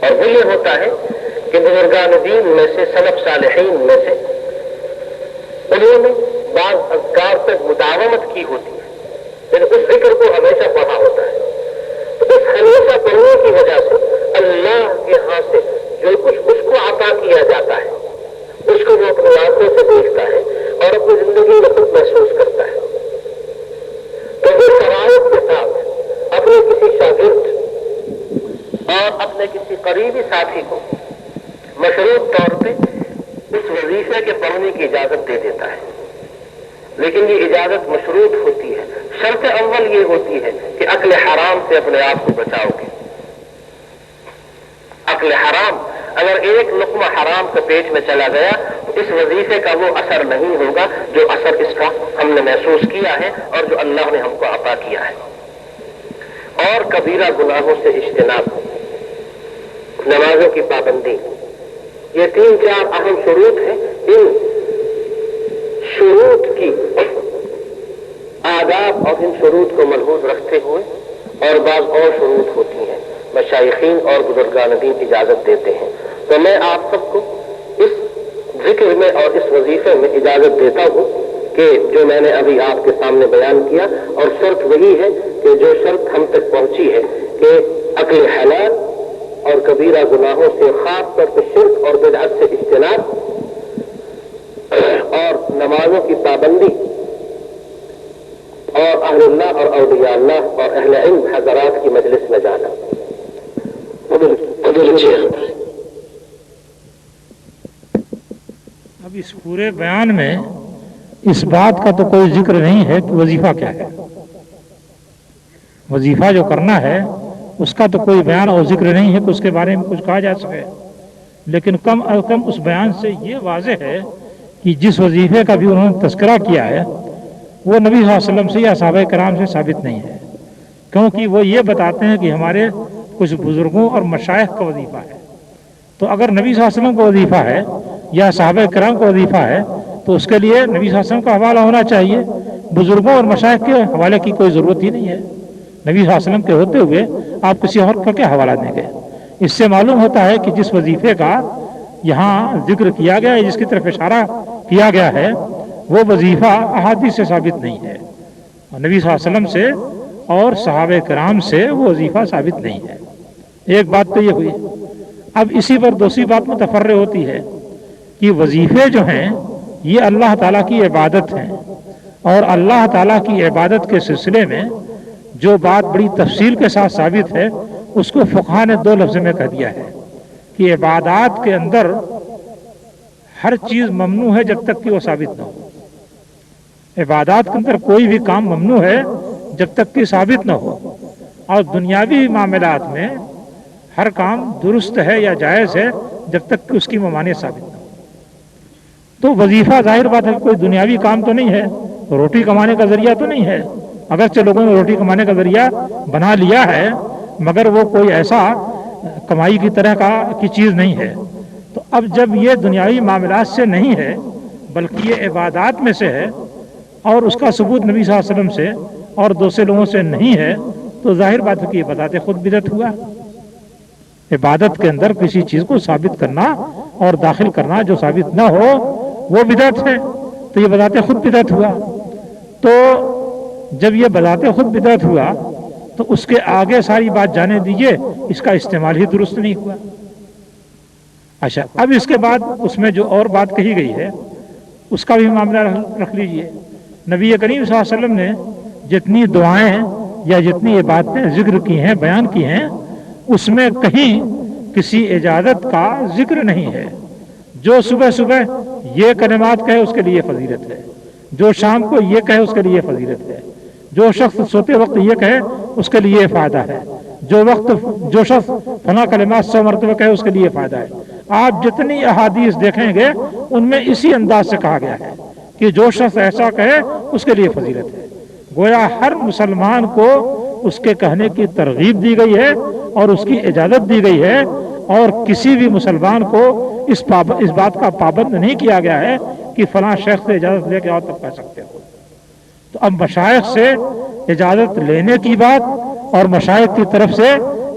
S4: اور وہ یہ ہوتا ہے کہ بزرگان دین میں سے سلف صالحین میں سے انہوں نے بعض اذکار پہ مداومت کی ہوتی ہے، لیکن اس ذکر کو ہمیشہ پڑھا ہوتا ہے. تو اس ہمیشہ پڑھنے کی وجہ سے اللہ کے ہاں سے جو کچھ اس کو عطا کیا جاتا ہے اس کو وہ اپنی آنکھوں سے دیکھتا ہے اور اپنی زندگی میں خود محسوس کرتا ہے. تو وہ شرائط کے ساتھ اپنے کسی شاگرد اور اپنے کسی قریبی ساتھی کو مشروط طور پہ اس وظیفے کے پڑھنے کی اجازت دے دیتا ہے. لیکن یہ اجازت مشروط ہوتی ہے. شرط اول یہ ہوتی ہے کہ عقل حرام سے اپنے آپ کو بچاؤ گے. عقل حرام اگر ایک لقمہ حرام کے پیٹ میں چلا گیا تو اس وظیفے کا وہ اثر نہیں ہوگا جو اثر اس کا ہم نے محسوس کیا ہے اور جو اللہ نے ہم کو عطا کیا ہے. اور کبیرہ گناہوں سے اجتناب، نمازوں کی پابندی، یہ 3-4 اہم شروط ہیں. ان شروط کی آداب اور ان شروط کو ملحوظ رکھتے ہوئے اور بعض اور شروط ہوتی ہیں مشائخین اور بزرگان دین اجازت دیتے ہیں. تو میں آپ سب کو اس ذکر میں اور اس وظیفے میں اجازت دیتا ہوں کہ جو میں نے ابھی آپ کے سامنے بیان کیا، اور شرط وہی ہے کہ جو شرط ہم تک پہنچی ہے کہ عقل حلال اور کبیرہ گناہوں سے خاص طور پر شرک اور بدعت سے اجتناب اور نمازوں کی پابندی اور اہل اللہ اور اولیاء اللہ اور اہل علم حضرات کی مجلس میں جانا.
S2: اب اس پورے بیان میں اس بات کا تو کوئی ذکر نہیں ہے کہ وظیفہ کیا ہے. وظیفہ جو کرنا ہے اس کا تو کوئی بیان اور ذکر نہیں ہے کہ اس کے بارے میں کچھ کہا جا سکے. لیکن کم از کم اس بیان سے یہ واضح ہے کہ جس وظیفے کا بھی انہوں نے تذکرہ کیا ہے وہ نبی صلی اللہ علیہ وسلم سے یا صحابہ کرام سے ثابت نہیں ہے، کیونکہ وہ یہ بتاتے ہیں کہ ہمارے کچھ بزرگوں اور مشائخ کا وظیفہ ہے. تو اگر نبی صلی اللہ علیہ وسلم کا وظیفہ ہے یا صحابہ کرام کا وظیفہ ہے تو اس کے لیے نبی صلی اللہ علیہ وسلم کا حوالہ ہونا چاہیے. بزرگوں اور مشائخ کے حوالے کی کوئی ضرورت ہی نہیں ہے. نبی صلی اللہ علیہ وسلم کے ہوتے ہوئے آپ کسی اور کا کیا حوالہ دیں گے؟ اس سے معلوم ہوتا ہے کہ جس وظیفے کا یہاں ذکر کیا گیا ہے، جس کی طرف اشارہ کیا گیا ہے، وہ وظیفہ احادیث سے ثابت نہیں ہے. نبی صلی اللہ علیہ وسلم سے اور صحابہ کرام سے وہ وظیفہ ثابت نہیں ہے. ایک بات تو یہ ہوئی. اب اسی پر دوسری بات متفرع ہوتی ہے کہ وظیفے جو ہیں یہ اللہ تعالیٰ کی عبادت ہیں، اور اللہ تعالیٰ کی عبادت کے سلسلے میں جو بات بڑی تفصیل کے ساتھ ثابت ہے اس کو فقہاء نے 2 لفظ میں کہہ دیا ہے کہ عبادات کے اندر ہر چیز ممنوع ہے جب تک کہ وہ ثابت نہ ہو. عبادات کے اندر کوئی بھی کام ممنوع ہے جب تک کہ ثابت نہ ہو، اور دنیاوی معاملات میں ہر کام درست ہے یا جائز ہے جب تک کہ اس کی ممانعت ثابت نہ ہو. تو وظیفہ ظاہر بات ہے کوئی دنیاوی کام تو نہیں ہے، روٹی کمانے کا ذریعہ تو نہیں ہے. اگرچہ لوگوں نے روٹی کمانے کا ذریعہ بنا لیا ہے مگر وہ کوئی ایسا کمائی کی طرح کی چیز نہیں ہے. تو اب جب یہ دنیاوی معاملات سے نہیں ہے بلکہ یہ عبادات میں سے ہے اور اس کا ثبوت نبی صلی اللہ علیہ وسلم سے اور دوسرے لوگوں سے نہیں ہے تو ظاہر بات ہے کہ یہ بتاتے خود بدعت ہوا. عبادت کے اندر کسی چیز کو ثابت کرنا اور داخل کرنا جو ثابت نہ ہو وہ بدعت ہے، تو یہ بتاتے خود بدعت ہوا. تو جب یہ بتاتے خود بدعت ہوا تو اس کے آگے ساری بات جانے دیجئے اس کا استعمال ہی درست نہیں ہوا. اچھا، اب اس کے بعد اس میں جو اور بات کہی گئی ہے اس کا بھی معاملہ رکھ لیجئے. نبی کریم صلی اللہ علیہ وسلم نے جتنی دعائیں یا جتنی عبادتیں ذکر کی ہیں، بیان کی ہیں، اس میں کہیں کسی اجازت کا ذکر نہیں ہے. جو صبح صبح یہ کلمات کہے اس کے لیے فضیلت ہے، جو شام کو یہ کہے اس کے لیے فضیلت ہے، جو شخص سوتے وقت یہ کہے اس کے لیے فائدہ ہے، جو شخص فلاں کلمات 100 مرتبہ کہے اس کے لیے فائدہ ہے. آپ جتنی احادیث دیکھیں گے ان میں اسی انداز سے کہا گیا ہے کہ جو شخص ایسا کہے اس کے لیے فضیلت ہے. گویا ہر مسلمان کو اس کے کہنے کی ترغیب دی گئی ہے اور اس کی اجازت دی گئی ہے، اور کسی بھی مسلمان کو اس بات کا پابند نہیں کیا گیا ہے کہ فلاں شخص سے اجازت لے کے اور تب کہہ سکتے ہو. تو اب مشائخ سے اجازت لینے کی بات اور مشائخ کی طرف سے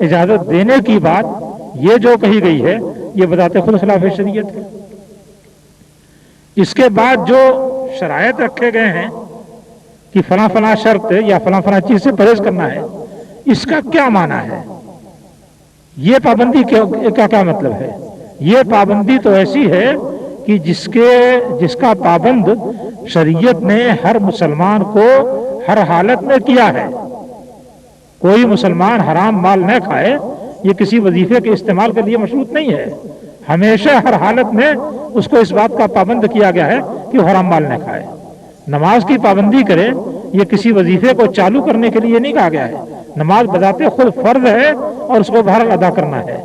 S2: اجازت دینے کی بات یہ جو کہی گئی ہے یہ بذات خود خلاف شریعت ہے. اس کے بعد جو شرائط رکھے گئے ہیں کہ فلاں فلاں شرط یا فلاں فلاں چیز سے پرہیز کرنا ہے، اس کا کیا معنی ہے؟ یہ پابندی کا کیا مطلب ہے؟ یہ پابندی تو ایسی ہے کہ جس کا پابند شریعت نے ہر مسلمان کو ہر حالت میں کیا ہے. کوئی مسلمان حرام مال نہ کھائے، یہ کسی وظیفے کے استعمال کے لیے مشروط نہیں ہے. ہمیشہ ہر حالت میں اس کو اس بات کا پابند کیا گیا ہے کہ وہ حرام مال نہ کھائے. نماز کی پابندی کرے، یہ کسی وظیفے کو چالو کرنے کے لیے نہیں کہا گیا ہے. نماز بذات خود فرض ہے اور اس کو بہرحال ادا کرنا ہے.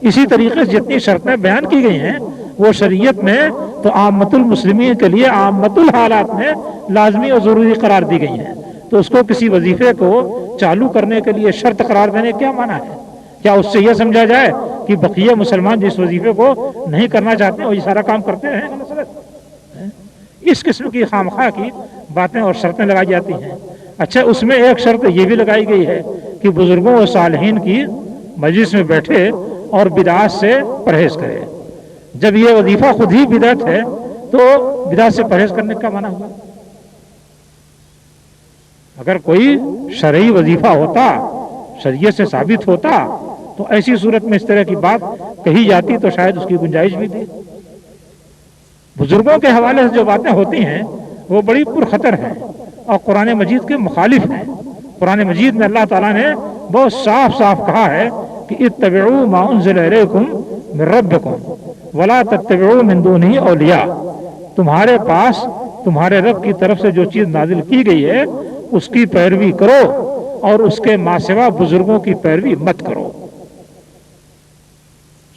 S2: اسی طریقے سے جتنی شرطیں بیان کی گئی ہیں وہ شریعت میں تو عامت المسلمین کے لیے عامت الحالات میں لازمی اور ضروری قرار دی گئی ہیں. تو اس کو کسی وظیفے کو چالو کرنے کے لیے شرط قرار دینے کیا معنی ہے؟ کیا اس سے یہ سمجھا جائے کہ بقیہ مسلمان جس وظیفے کو نہیں کرنا چاہتے ہیں وہ یہ سارا کام کرتے ہیں؟ اس قسم کی خامخواہ کی باتیں اور شرطیں لگائی جاتی ہیں. اچھا، اس میں ایک شرط یہ بھی لگائی گئی ہے کہ بزرگوں و صالحین کی مجلس میں بیٹھے اور بدعات سے پرہیز کرے. جب یہ وظیفہ خود ہی بدعت ہے تو بدعت سے پرہیز کرنے کا معنی ہوا؟ اگر کوئی شرعی وظیفہ ہوتا، شریعت سے ثابت ہوتا، تو ایسی صورت میں اس طرح کی بات کہی جاتی تو شاید اس کی گنجائش بھی تھی. بزرگوں کے حوالے سے جو باتیں ہوتی ہیں وہ بڑی پرخطر ہیں اور قرآن مجید کے مخالف ہیں. قرآن مجید میں اللہ تعالیٰ نے بہت صاف صاف کہا ہے کہ اتبعوا ما انزل الیکم من ربکم ولا تتبعوا من دونہ اولیاء. تمہارے پاس تمہارے رب کی طرف سے جو چیز نازل کی گئی ہے اس کی پیروی کرو اور اس کے ماں سوا بزرگوں کی پیروی مت کرو.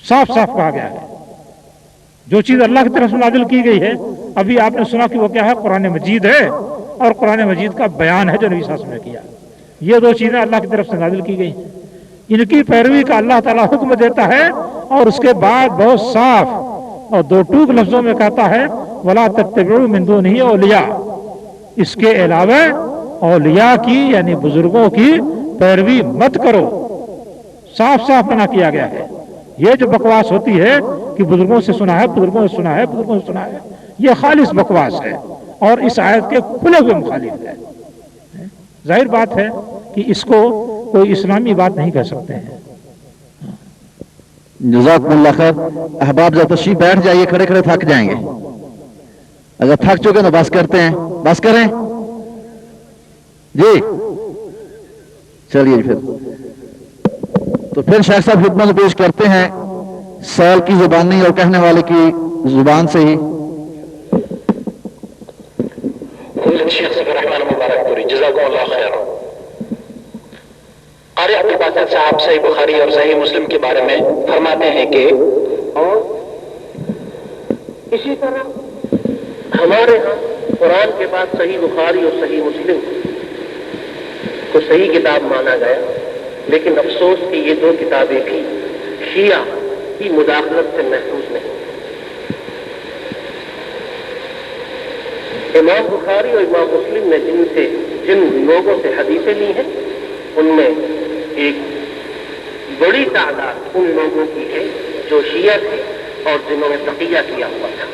S2: صاف صاف کہا گیا ہے. جو چیز اللہ کی طرف سے نازل کی گئی ہے، ابھی آپ نے سنا کہ وہ کیا ہے؟ قرآن مجید ہے اور قرآن مجید کا بیان ہے جو نبی صلی اللہ علیہ وسلم نے کیا. یہ دو چیزیں اللہ کی طرف سے نازل کی گئی ہیں. ان کی پیروی کا اللہ تعالیٰ حکم دیتا ہے اور اس کے بعد بہت صاف اور دو ٹوک لفظوں میں کہتا ہے وَلَا تَتَّبِعُوا مِن دُونِهِ أَوْلِيَاءَ. اس کے علاوہ اولیاء کی یعنی بزرگوں کی پیروی مت کرو. صاف صاف منع کیا گیا ہے. یہ جو بکواس ہوتی ہے کہ بزرگوں سے سنا ہے، بزرگوں سے سنا ہے، بزرگوں سے سنا ہے، یہ خالص بکواس ہے اور اس آیت کے کھلے ہوئے مخالف ہے. ظاہر بات ہے کہ اس کو کوئی اسلامی بات نہیں کہہ سکتے ہیں.
S1: جزاکم اللہ خیر. احباب ذرا تشریف بیٹھ جائیے، کھڑے کھڑے تھک جائیں گے. اگر تھک چکے تو بس کرتے ہیں، بس کریں جی. چلیے پھر تو پھر شیخ صاحب خدمت پیش کرتے ہیں سال کی زبانی اور کہنے والے کی زبان سے ہی.
S3: شیخ صفی الرحمن مبارک پوری جزاکم اللہ خیر. قاری عبدالباسط صاحب صحیح بخاری اور صحیح مسلم کے بارے میں فرماتے ہیں کہ
S4: اور اسی طرح ہمارے ہاں قرآن کے بعد صحیح بخاری اور صحیح مسلم کو صحیح کتاب مانا گیا، لیکن افسوس کہ یہ دو کتابیں بھی شیعہ کی مداخلت سے محفوظ نہیں. امام بخاری اور امام مسلم نے جن لوگوں سے حدیثیں لی ہیں ان میں ایک بڑی تعداد ان لوگوں کی ہے جو شیعہ تھے اور جنہوں نے تقیہ کیا ہوا تھا.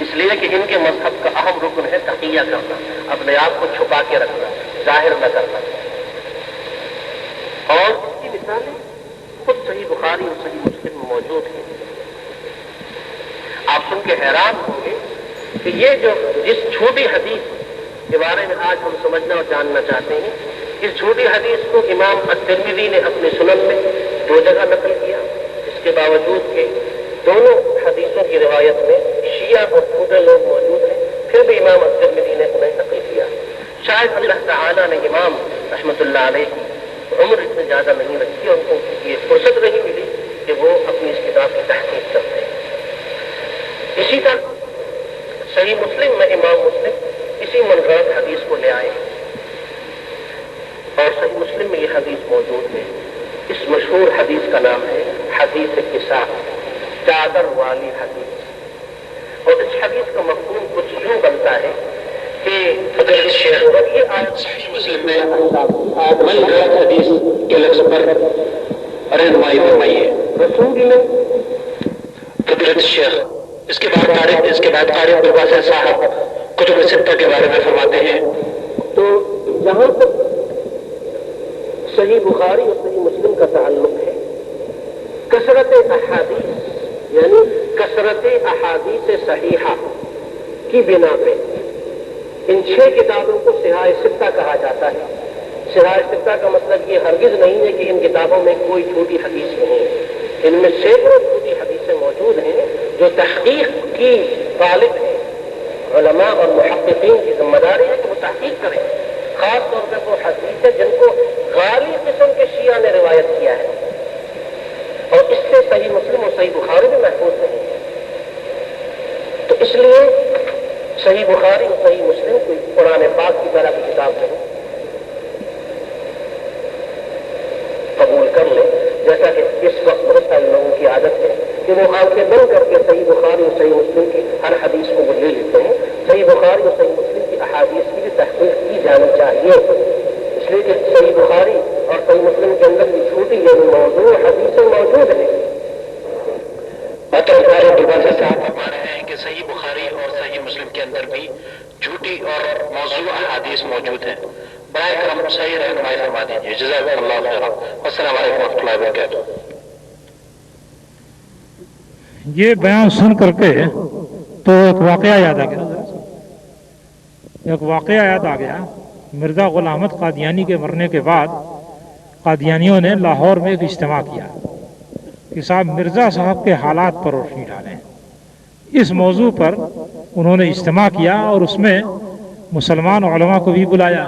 S4: اس لیے کہ ان کے مذہب کا اہم رکن ہے تقیہ کرنا، اپنے آپ کو چھپا کے رکھنا، ظاہر نہ کرنا. اور اس کی مثالیں خود صحیح بخاری اور صحیح مسلم میں موجود ہیں. آپ سن کے حیران ہوں گے کہ یہ جو جس چھوٹی حدیث کے بارے میں آج ہم سمجھنا اور جاننا چاہتے ہیں، اس چھوٹی حدیث کو امام الترمذی نے اپنے سنن میں 2 جگہ نقل کیا. اس کے باوجود کہ دونوں حدیثوں کی روایت میں شیعہ اور خودے لوگ موجود ہیں، پھر بھی امام الترمذی نے انہیں نقل کیا. شاید اللہ تعالیٰ نے امام رحمۃ اللہ علیہ عمر اتنی زیادہ نہیں رکھی، ان کو یہ فرصت نہیں ملی کہ وہ اپنی اس کتاب کی تحقیق کرتے ہیں۔ اسی طرح صحیح مسلم میں امام مسلم اسی منفرد حدیث کو لے آئے اور صحیح مسلم میں یہ حدیث موجود ہے۔ اس مشہور حدیث کا نام ہے حدیث کسا، چادر والی حدیث، اور اس حدیث کا مفہوم کچھ یوں بنتا ہے کہ اگر شیخ یہ آیت
S3: صحیح مسلم میں منفرد حدیث کے لفظ پر رہنمائی فرمائیے
S4: رسول نے
S3: فضیلت الشیخ۔ اس کے بعد قاری عبدالباسط صاحب کتب ستہ کے بارے میں فرماتے ہیں۔
S4: تو جہاں تک صحیح بخاری اور صحیح مسلم کا تعلق ہے، کثرت احادیث یعنی کثرت احادیث صحیحہ کی بنا پہ ان 6 کتابوں کو صحاح ستہ کہا جاتا ہے۔ صحاح ستہ کا مطلب یہ ہرگز نہیں ہے کہ ان کتابوں میں کوئی چھوٹی حدیث نہیں ہے، ان میں سینکڑوں چھوٹی حدیثیں موجود ہیں جو تحقیق کی غالب ہیں۔ علماء اور محققین کی ذمہ داری ہے کہ وہ تحقیق کریں، خاص طور پہ وہ حدیثیں جن کو غالی قسم کے شیعہ نے روایت کیا ہے، اور اس سے صحیح مسلم اور صحیح بخاری بھی محفوظ نہیں ہے۔ تو اس لیے صحیح بخاری اور صحیح مسلم کوئی قرآن پاک کی طرح کی کتاب نہیں، قبول کر لیں، جیسا کہ اس وقت بہت سارے لوگوں کی عادت ہے کہ وہ آنکھیں بند کر کے صحیح بخاری اور صحیح مسلم کی ہر حدیث کو وہ لے لیتے ہیں۔ صحیح بخاری اور صحیح مسلم کی احادیث کی بھی تحقیق کی جانی چاہیے، اس لیے کہ صحیح بخاری اور صحیح مسلم کے اندر بھی چھوٹی یعنی موضوع حدیثیں موجود ہیں۔
S3: قاری عبدالباسط صاحب فرما رہے ہیں کہ صحیح بخاری اور صحیح مسلم کے اندر بھی جھوٹی اور موضوع احادیث موجود ہیں۔ برائے کرم صحیح رہنمائی فرما دیجیے، جزاک اللہ خیر۔ السلام علیکم ورحمۃ اللہ وبرکاتہ۔
S2: یہ بیان سن کر کے تو ایک واقعہ یاد آ گیا، مرزا غلام احمد قادیانی کے مرنے کے بعد قادیانیوں نے لاہور میں ایک اجتماع کیا کہ صاحب مرزا صاحب کے حالات پر روشنی ڈالیں۔ اس موضوع پر انہوں نے اجتماع کیا اور اس میں مسلمان علماء کو بھی بلایا،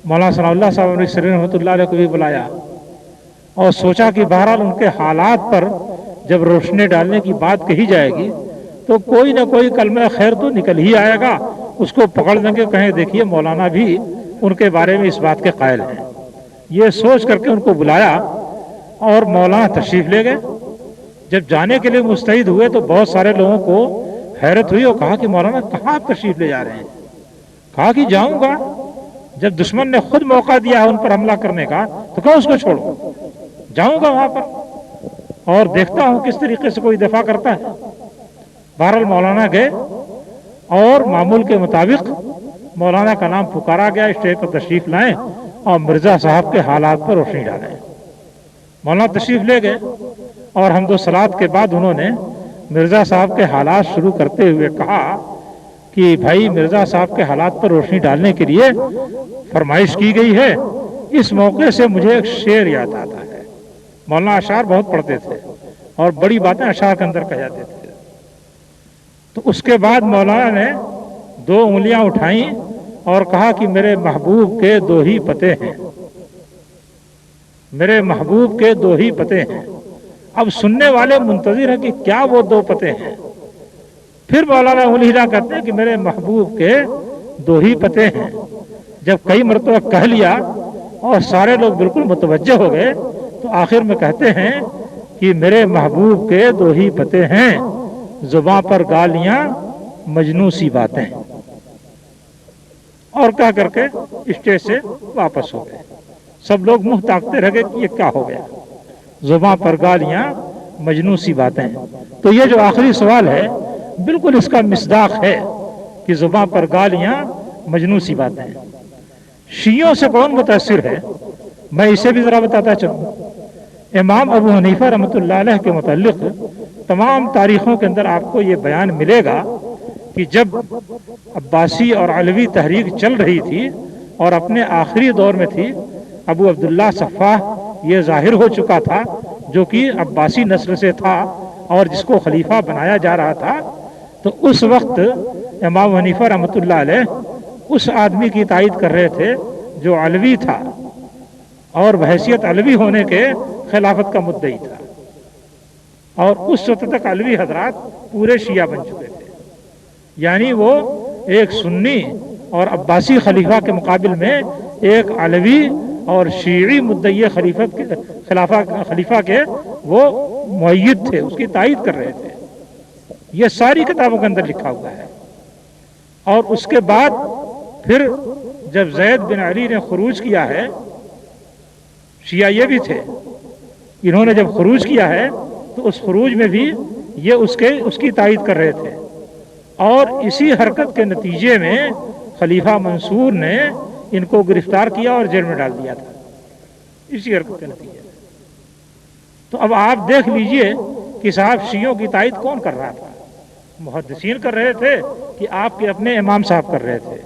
S2: مولانا ثناء اللہ صاحب امرتسری رحمۃ اللہ علیہ کو بھی بلایا، اور سوچا کہ بہرحال ان کے حالات پر جب روشنی ڈالنے کی بات کہی جائے گی تو کوئی نہ کوئی کلمہ خیر تو نکل ہی آئے گا، اس کو پکڑ دیں گے، کہیں دیکھیے مولانا بھی ان کے بارے میں اس بات کے قائل ہیں۔ یہ سوچ کر کے ان کو بلایا اور مولانا تشریف لے گئے۔ جب جانے کے لیے مستعد ہوئے تو بہت سارے لوگوں کو حیرت ہوئی اور کہا کہ مولانا کہاں آپ تشریف لے جا رہے ہیں؟ کہا کہ جاؤں گا، جب دشمن نے خود موقع دیا ہے ان پر حملہ کرنے کا تو کہاں اس کو چھوڑوں، جاؤں گا وہاں پر اور دیکھتا ہوں کس طریقے سے کوئی دفاع کرتا ہے۔ بہرحال مولانا گئے اور معمول کے مطابق مولانا کا نام پکارا گیا، اسٹیج پر تشریف لائیں اور مرزا صاحب کے حالات پر روشنی ڈالیں۔ مولانا تشریف لے گئے اور حمد و صلات کے بعد انہوں نے مرزا صاحب کے حالات شروع کرتے ہوئے کہا کہ بھائی مرزا صاحب کے حالات پر روشنی ڈالنے کے لیے فرمائش کی گئی ہے۔ اس موقع سے مجھے ایک شعر یاد آتا ہے۔ مولانا اشعار بہت پڑھتے تھے اور بڑی باتیں اشعار کے اندر کہہ جاتے تھے۔ تو اس کے بعد مولانا نے 2 انگلیاں اٹھائیں اور کہا کہ میرے محبوب کے 2 ہی پتے ہیں، میرے محبوب کے 2 ہی پتے ہیں۔ اب سننے والے منتظر ہیں کہ کیا وہ 2 پتے ہیں۔ پھر مولانا انگلی ہلا کرتے ہیں کہ میرے محبوب کے 2 ہی پتے ہیں۔ جب کئی مرتبہ کہہ لیا اور سارے لوگ بالکل متوجہ ہو گئے تو آخر میں کہتے ہیں کہ میرے محبوب کے 2 ہی پتے ہیں، زباں پر گالیاں مجنوں سی باتیں، اور کہہ کر کے اسٹیج سے واپس ہو گئے۔ سب لوگ منہ تاکتے رہ گئے کہ یہ کیا ہو گیا، زباں پر گالیاں مجنوں سی باتیں۔ تو یہ جو آخری سوال ہے بالکل اس کا مصداق ہے کہ زباں پر گالیاں مجنوں سی باتیں۔ شیعوں سے کون متاثر ہے، میں اسے بھی ذرا بتاتا چلوں۔ امام ابو حنیفہ رحمۃ اللہ علیہ کے متعلق تمام تاریخوں کے اندر آپ کو یہ بیان ملے گا کہ جب عباسی اور علوی تحریک چل رہی تھی اور اپنے آخری دور میں تھی، ابو عبداللہ صفاح یہ ظاہر ہو چکا تھا جو کہ عباسی نسل سے تھا اور جس کو خلیفہ بنایا جا رہا تھا، تو اس وقت امام حنیفہ رحمۃ اللہ علیہ اس آدمی کی تائید کر رہے تھے جو علوی تھا اور بحیثیت علوی ہونے کے خلافت کا مدعی تھا، اور اس وقت تک علوی حضرات پورے شیعہ بن چکے تھے، یعنی وہ ایک سنی اور عباسی خلیفہ کے مقابل میں ایک علوی اور شیعی مدعی خلیفہ کے وہ مؤید تھے، اس کی تائید کر رہے تھے۔ یہ ساری کتابوں کے اندر لکھا ہوا ہے۔ اور اس کے بعد پھر جب زید بن علی نے خروج کیا ہے، شیعہ یہ بھی تھے، انہوں نے جب خروج کیا ہے تو اس خروج میں بھی یہ اس کی تائید کر رہے تھے، اور اسی حرکت کے نتیجے میں خلیفہ منصور نے ان کو گرفتار کیا اور جیل میں ڈال دیا تھا، اسی حرکت کے نتیجے میں۔ تو اب آپ دیکھ لیجئے کہ صاحب شیعوں کی تائید کون کر رہا تھا؟ محدثین کر رہے تھے کہ آپ کے اپنے امام صاحب کر رہے تھے؟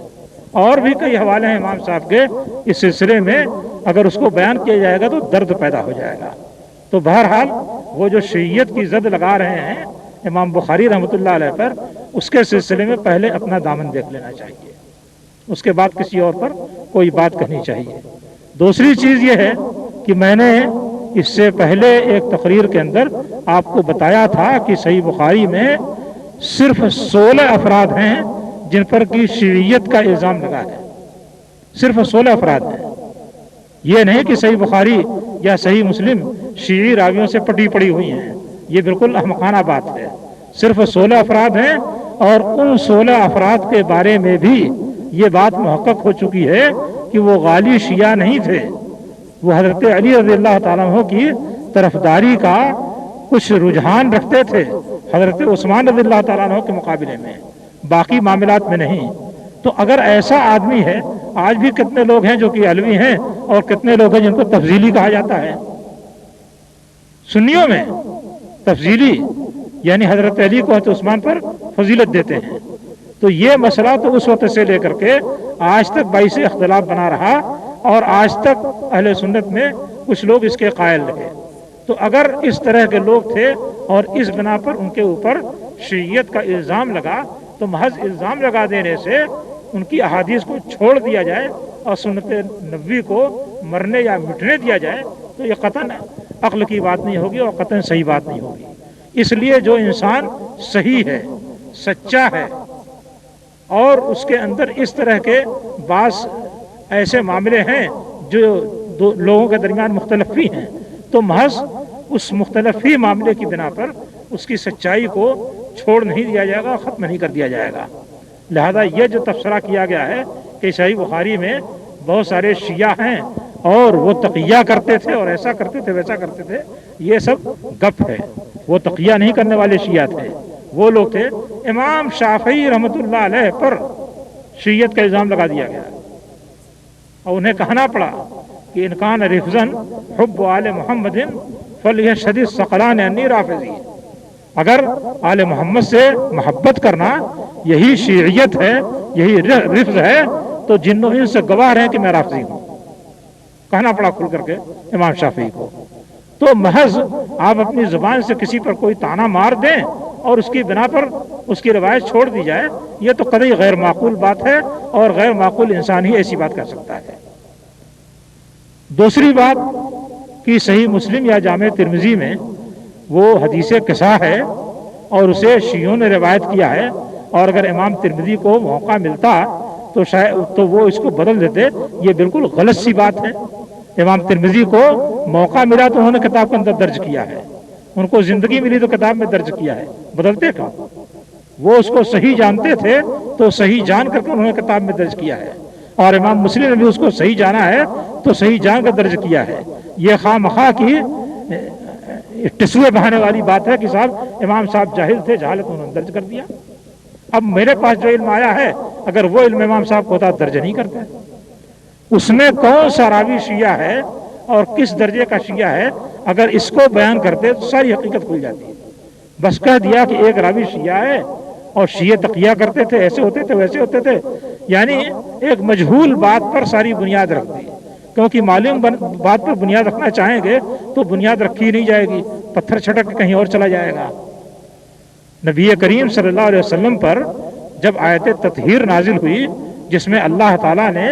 S2: اور بھی کئی حوالے ہیں امام صاحب کے اس سلسلے میں، اگر اس کو بیان کیا جائے گا تو درد پیدا ہو جائے گا۔ تو بہرحال وہ جو شیعیت کی زد لگا رہے ہیں امام بخاری رحمۃ اللہ علیہ پر، اس کے سلسلے میں پہلے اپنا دامن دیکھ لینا چاہیے، اس کے بعد کسی اور پر کوئی بات کرنی چاہیے۔ دوسری چیز یہ ہے کہ میں نے اس سے پہلے ایک تقریر کے اندر آپ کو بتایا تھا کہ صحیح بخاری میں صرف 16 افراد ہیں جن پر کی شیعیت کا الزام لگا ہے، صرف 16 افراد ہیں۔ یہ نہیں کہ صحیح بخاری یا صحیح مسلم شیعی راویوں سے پٹی پڑی ہوئی ہیں، یہ بالکل احمقانہ بات ہے۔ صرف 16 افراد ہیں، اور ان 16 افراد کے بارے میں بھی یہ بات محقق ہو چکی ہے کہ وہ غالی شیعہ نہیں تھے، وہ حضرت علی رضی اللہ تعالیٰ عنہ کی طرفداری کا کچھ رجحان رکھتے تھے حضرت عثمان رضی اللہ تعالیٰ عنہ کے مقابلے میں، باقی معاملات میں نہیں۔ تو اگر ایسا آدمی ہے، آج بھی کتنے لوگ ہیں جو کہ علوی ہیں اور کتنے لوگ ہیں جن کو تفضیلی کہا جاتا ہے، سنیوں میں تفضیلی یعنی حضرت علی کو حضرت عثمان پر فضیلت دیتے ہیں۔ تو یہ مسئلہ تو اس وقت سے لے کر کے آج تک باعث اختلاف بنا رہا، اور آج تک اہل سنت میں کچھ لوگ اس کے قائل رہے۔ تو اگر اس طرح کے لوگ تھے اور اس بنا پر ان کے اوپر شیعیت کا الزام لگا، تو محض الزام لگا دینے سے ان کی احادیث کو چھوڑ دیا جائے اور سنت نبوی کو مرنے یا مٹنے دیا جائے، تو یہ قطعاً عقل کی بات نہیں ہوگی اور قطعاً صحیح بات نہیں ہوگی۔ اس لیے جو انسان صحیح ہے، سچا ہے، اور اس کے اندر اس طرح کے بعض ایسے معاملے ہیں جو دو لوگوں کے درمیان مختلف بھی ہیں، تو محض اس مختلف ہی معاملے کی بنا پر اس کی سچائی کو چھوڑ نہیں دیا جائے گا، ختم نہیں کر دیا جائے گا۔ لہذا یہ جو تبصرہ کیا گیا ہے کہ صحیح بخاری میں بہت سارے شیعہ ہیں اور وہ تقیہ کرتے تھے اور ایسا کرتے تھے ویسا کرتے تھے، یہ سب گپ ہے۔ وہ تقیہ نہیں کرنے والے شیعہ تھے، وہ لوگ تھے۔ امام شافعی رحمۃ اللہ علیہ پر شیعیت کا الزام لگا دیا گیا اور انہیں کہنا پڑا کہ انکان رفضن حب آل محمد فلیشہد الثقلان انی رافضی، اگر آل محمد سے محبت کرنا یہی شیعیت ہے، یہی رفض ہے، تو جنوں انس سے گواہ رہے کہ میں رافضی ہوں، کہنا پڑا کھل کر کے امام شافعی کو۔ تو محض آپ اپنی زبان سے کسی پر کوئی طعنہ مار دیں اور اس کی بنا پر اس کی روایت چھوڑ دی جائے، یہ تو قطعی غیر معقول بات ہے، اور غیر معقول انسان ہی ایسی بات کر سکتا ہے۔ دوسری بات کہ صحیح مسلم یا جامع ترمذی میں وہ حدیث قصہ ہے اور اسے شیعوں نے روایت کیا ہے، اور اگر امام ترمذی کو موقع ملتا تو شاید تو وہ اس کو بدل دیتے، یہ بالکل غلط سی بات ہے۔ امام ترمذی کو موقع ملا تو انہوں نے کتاب کے اندر درج کیا ہے، ان کو زندگی ملی تو کتاب میں درج کیا ہے، بدلتے کا وہ اس کو صحیح جانتے تھے تو صحیح جان کر کے انہوں نے کتاب میں درج کیا ہے، اور امام مسلم نے بھی اس کو صحیح جانا ہے تو صحیح جان کر درج کیا ہے۔ یہ خواہ مخواہ کی ٹسوے بہانے والی بات ہے کہ صاحب امام صاحب جاہل تھے، جہالت انہوں نے درج کر دیا۔ اب میرے پاس جو علم آیا ہے، اگر وہ علم امام صاحب کو ہوتا درج نہیں کرتے۔ اس میں کون سا راوی شیعہ ہے اور کس درجے کا شیعہ ہے، اگر اس کو بیان کرتے تو ساری حقیقت کھل جاتی ہے۔ بس کہہ دیا کہ ایک راوی شیعہ ہے اور شیعہ تقیہ کرتے تھے، ایسے ہوتے تھے ویسے ہوتے تھے، یعنی ایک مجہول بات پر ساری بنیاد رکھ دی، کیونکہ معلوم بات پر بنیاد رکھنا چاہیں گے تو بنیاد رکھی نہیں جائے گی، پتھر چھٹک کے کہیں اور چلا جائے گا۔ نبی کریم صلی اللہ علیہ وسلم پر جب آیت تطہیر نازل ہوئی، جس میں اللہ تعالیٰ نے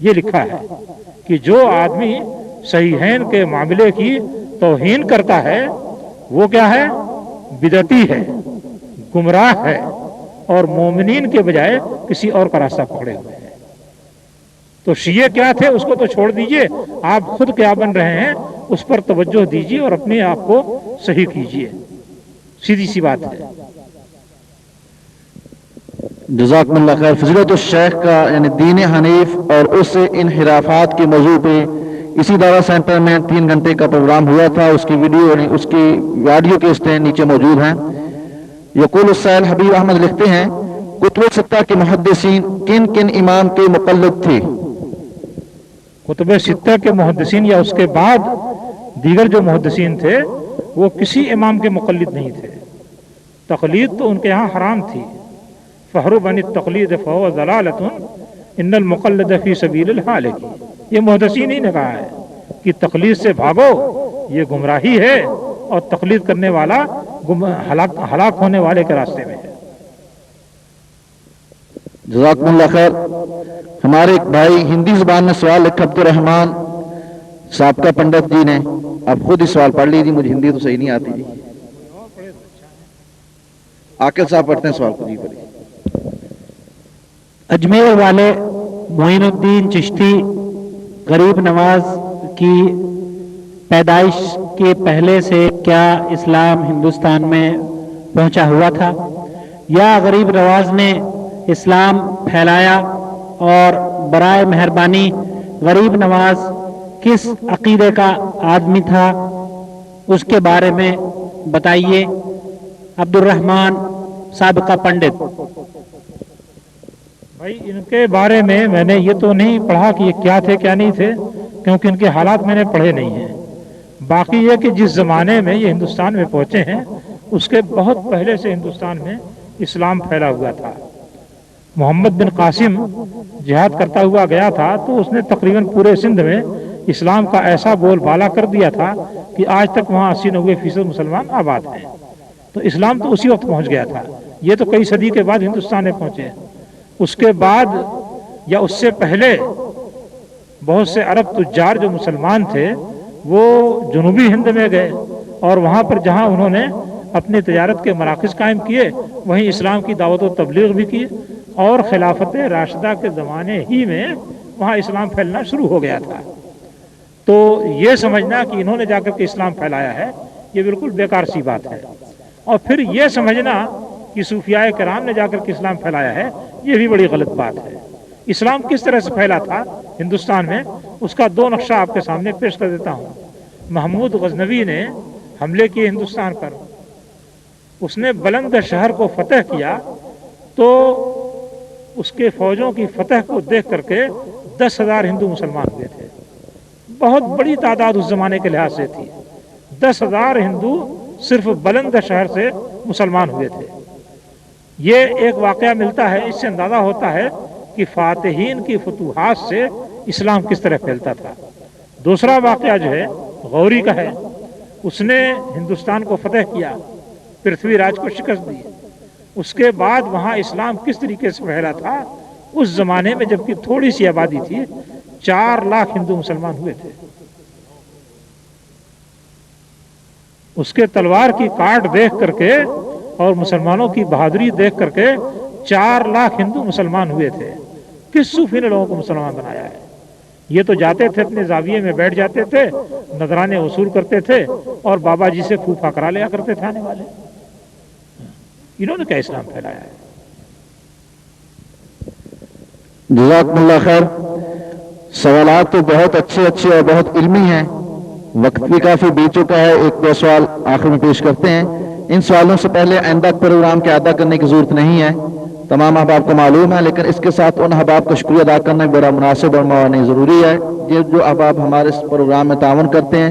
S2: یہ لکھا ہے کہ جو آدمی صحیحین کے معاملے کی توہین کرتا ہے وہ کیا ہے؟ بدعتی ہے، گمراہ ہے، اور مومنین کے بجائے کسی اور کا راستہ پکڑے ہوئے ہیں۔ تو شیعہ کیا تھے اس کو تو چھوڑ دیجئے، آپ خود کیا بن رہے ہیں اس پر توجہ دیجئے اور اپنے آپ کو صحیح کیجئے، سیدھی سی بات ہے۔
S1: جزاکم اللہ خیر۔ فضیلت الشیخ کا یعنی دین حنیف اور اس سے انحرافات کے موضوع پہ اسی دعویٰ سینٹر میں 3 گھنٹے کا پروگرام ہوا تھا، اس کی ویڈیو یعنی اس کی آڈیو کے اسٹینڈ نیچے موجود ہیں۔ یقول السائل حبیب احمد لکھتے ہیں کتب ستہ کے محدثین کن کن امام کے مقلد تھے؟
S2: کتب ستہ کے محدثین یا اس کے بعد دیگر جو محدثین تھے وہ کسی امام کے مقلد نہیں تھے۔ تقلید تو ان کے ہاں حرام تھی۔ فہرب عن التقلید فہو ضلالۃ ان المقلد فی سبیل الہالک، یہ محدثین ہی نے کہا ہے کہ تقلید سے بھاگو، یہ گمراہی ہے اور تقلید کرنے والا ہلاک ہونے والے کے راستے میں ہے۔
S1: جزاکم اللہ خیر۔ ہمارے ایک بھائی ہندی زبان میں سوال لکھا عبد الرحمان سابقہ پنڈت جی نے، آپ خود ہی سوال پڑھ لیجیے، مجھے ہندی تو صحیح نہیں آتی جی۔ عاقل صاحب پڑھتے ہیں سوال کو جی پڑھیے۔
S5: اجمیر والے معین الدین چشتی غریب نواز کی پیدائش کے پہلے سے کیا اسلام ہندوستان میں پہنچا ہوا تھا، یا غریب نواز نے اسلام پھیلایا؟ اور برائے مہربانی غریب نواز کس عقیدے کا آدمی تھا اس کے بارے میں بتائیے۔ عبد الرحمان سابقہ پنڈت۔
S2: بھائی ان کے بارے میں نے یہ تو نہیں پڑھا کہ یہ کیا تھے کیا نہیں تھے، کیونکہ ان کے حالات میں نے پڑھے نہیں ہیں۔ باقی یہ کہ جس زمانے میں یہ ہندوستان میں پہنچے ہیں اس کے بہت پہلے سے ہندوستان میں اسلام پھیلا ہوا تھا۔ محمد بن قاسم جہاد کرتا ہوا گیا تھا تو اس نے تقریباً پورے سندھ میں اسلام کا ایسا بول بالا کر دیا تھا کہ آج تک وہاں 80-90% مسلمان آباد ہیں۔ تو اسلام تو اسی وقت پہنچ گیا تھا، یہ تو کئی صدی کے بعد ہندوستان میں پہنچے۔ اس کے بعد یا اس سے پہلے بہت سے عرب تجار جو مسلمان تھے وہ جنوبی ہند میں گئے، اور وہاں پر جہاں انہوں نے اپنی تجارت کے مراکز قائم کیے وہیں اسلام کی دعوت و تبلیغ بھی کی، اور خلافت راشدہ کے زمانے ہی میں وہاں اسلام پھیلنا شروع ہو گیا تھا۔ تو یہ سمجھنا کہ انہوں نے جا کر کے اسلام پھیلایا ہے یہ بالکل بیکار سی بات ہے، اور پھر یہ سمجھنا کہ صوفیاء کرام نے جا کر کے اسلام پھیلایا ہے یہ بھی بڑی غلط بات ہے۔ اسلام کس طرح سے پھیلا تھا ہندوستان میں اس کا 2 نقشہ آپ کے سامنے پیش کر دیتا ہوں۔ محمود غزنوی نے حملے کیے ہندوستان پر، اس نے بلند شہر کو فتح کیا تو اس کے فوجوں کی فتح کو دیکھ کر کے 10,000 ہندو مسلمان ہوئے تھے۔ بہت بڑی تعداد اس زمانے کے لحاظ سے تھی، 10,000 ہندو صرف بلند شہر سے مسلمان ہوئے تھے۔ یہ ایک واقعہ ملتا ہے، اس سے اندازہ ہوتا ہے کہ فاتحین کی فتوحات سے اسلام کس طرح پھیلتا تھا۔ دوسرا واقعہ جو ہے غوری کا ہے، اس نے ہندوستان کو فتح کیا، پرتھوی راج کو شکست دی، اس کے بعد وہاں اسلام کس طریقے سے پھیلا تھا۔ اس زمانے میں جبکہ تھوڑی سی آبادی تھی 4 لاکھ ہندو مسلمان ہوئے تھے۔ اس کے تلوار کی کاٹ دیکھ کر کے اور مسلمانوں کی بہادری دیکھ کر کے 4 لاکھ ہندو مسلمان ہوئے تھے۔ کس صوفی نے لوگوں کو مسلمان بنایا ہے؟ یہ تو جاتے تھے اپنے زاویے میں بیٹھ جاتے تھے، نذرانے وصول کرتے تھے اور بابا جی سے پھوپھا کرا لیا کرتے تھے آنے والے۔ انہوں نے کیا اسلام پھیلایا ہے؟
S1: جزاکم اللہ خیر۔ سوالات تو بہت اچھے اور بہت علمی ہیں، وقت بھی کافی بیت چکا ہے، 1-2 سوال آخر میں پیش کرتے ہیں۔ ان سوالوں سے پہلے آئندہ پروگرام کے ادا کرنے کی ضرورت نہیں ہے، تمام احباب کو معلوم ہے، لیکن اس کے ساتھ ان احباب کا شکریہ ادا کرنا بڑا مناسب اور موانع ضروری ہے۔ جو احباب ہمارے اس پروگرام میں تعاون کرتے ہیں،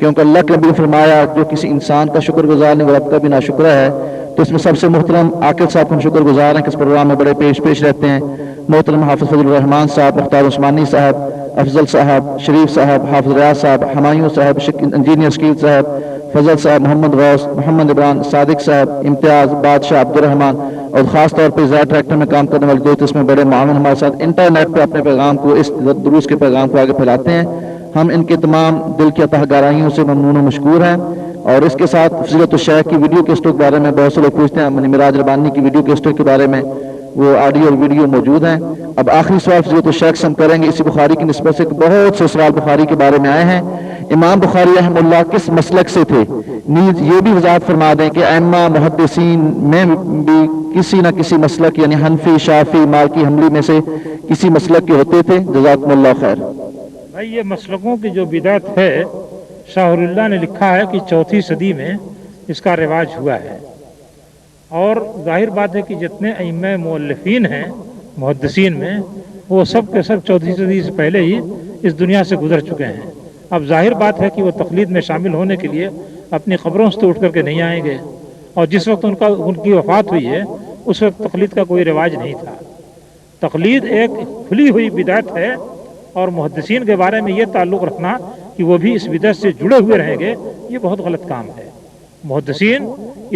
S1: کیونکہ اللہ کے نبی نے فرمایا جو کسی انسان کا شکر گزار نہیں وہ رب کا بھی ناشکرہ ہے، تو اس میں سب سے محترم عاقل صاحب ہم شکر گزار ہیں کہ اس پروگرام میں بڑے پیش رہتے ہیں۔ محترم حافظ فضل الرحمان صاحب، مختار عثمانی صاحب، افضل صاحب، شریف صاحب، حافظ ریاض صاحب، ہمایوں صاحب، انجینئر شکیل صاحب، فضل صاحب، محمد غوث، محمد عمران، صادق صاحب، امتیاز، بادشاہ، عبد الرحمان، اور خاص طور پہ زیڈ ٹریکٹر میں کام کرنے والے دوست اس میں بڑے معاون ہمارے ساتھ انٹرنیٹ پہ اپنے پیغام کو، اس دروس کے پیغام کو آگے پھیلاتے ہیں. ہم ان کے تمام دل کی عطا گارائیوں سے ممنون و مشکور ہیں. اور اس کے ساتھ فضیلت الشیخ کی ویڈیو کیسٹوں کے بارے میں بہت سے لوگ پوچھتے ہیں. مراج ربانی کی ویڈیو کیسٹوں کے بارے میں وہ آڈیو اور ویڈیو موجود ہیں. اب آخری سوال فضیلت الشیخ سے ہم کریں گے اسی بخاری کی نسبت سے. بہت سے سوال بخاری کے بارے میں آئے ہیں. امام بخاری رحمہ اللہ کس مسلک سے تھے؟ نیز یہ بھی وضاحت فرما دیں کہ ائمہ محدثین میں بھی کسی نہ کسی مسلک یعنی حنفی، شافعی، مالکی، حنبلی میں سے کسی مسلک کے ہوتے تھے. جزاکم اللہ خیر.
S2: بھائی یہ مسلکوں کی جو بدعت ہے شاہ اللہ نے لکھا ہے کہ 4 صدی میں اس کا رواج ہوا ہے. اور ظاہر بات ہے کہ جتنے ائمہ مؤلفین ہیں محدثین میں وہ سب کے سب 4 صدی سے پہلے ہی اس دنیا سے گزر چکے ہیں. اب ظاہر بات ہے کہ وہ تقلید میں شامل ہونے کے لیے اپنی قبروں سے اٹھ کر کے نہیں آئیں گے. اور جس وقت ان کی وفات ہوئی ہے اس وقت تقلید کا کوئی رواج نہیں تھا. تقلید ایک کھلی ہوئی بدعت ہے. اور محدثین کے بارے میں یہ تعلق رکھنا کہ وہ بھی اس بدعت سے جڑے ہوئے رہیں گے یہ بہت غلط کام ہے. محدثین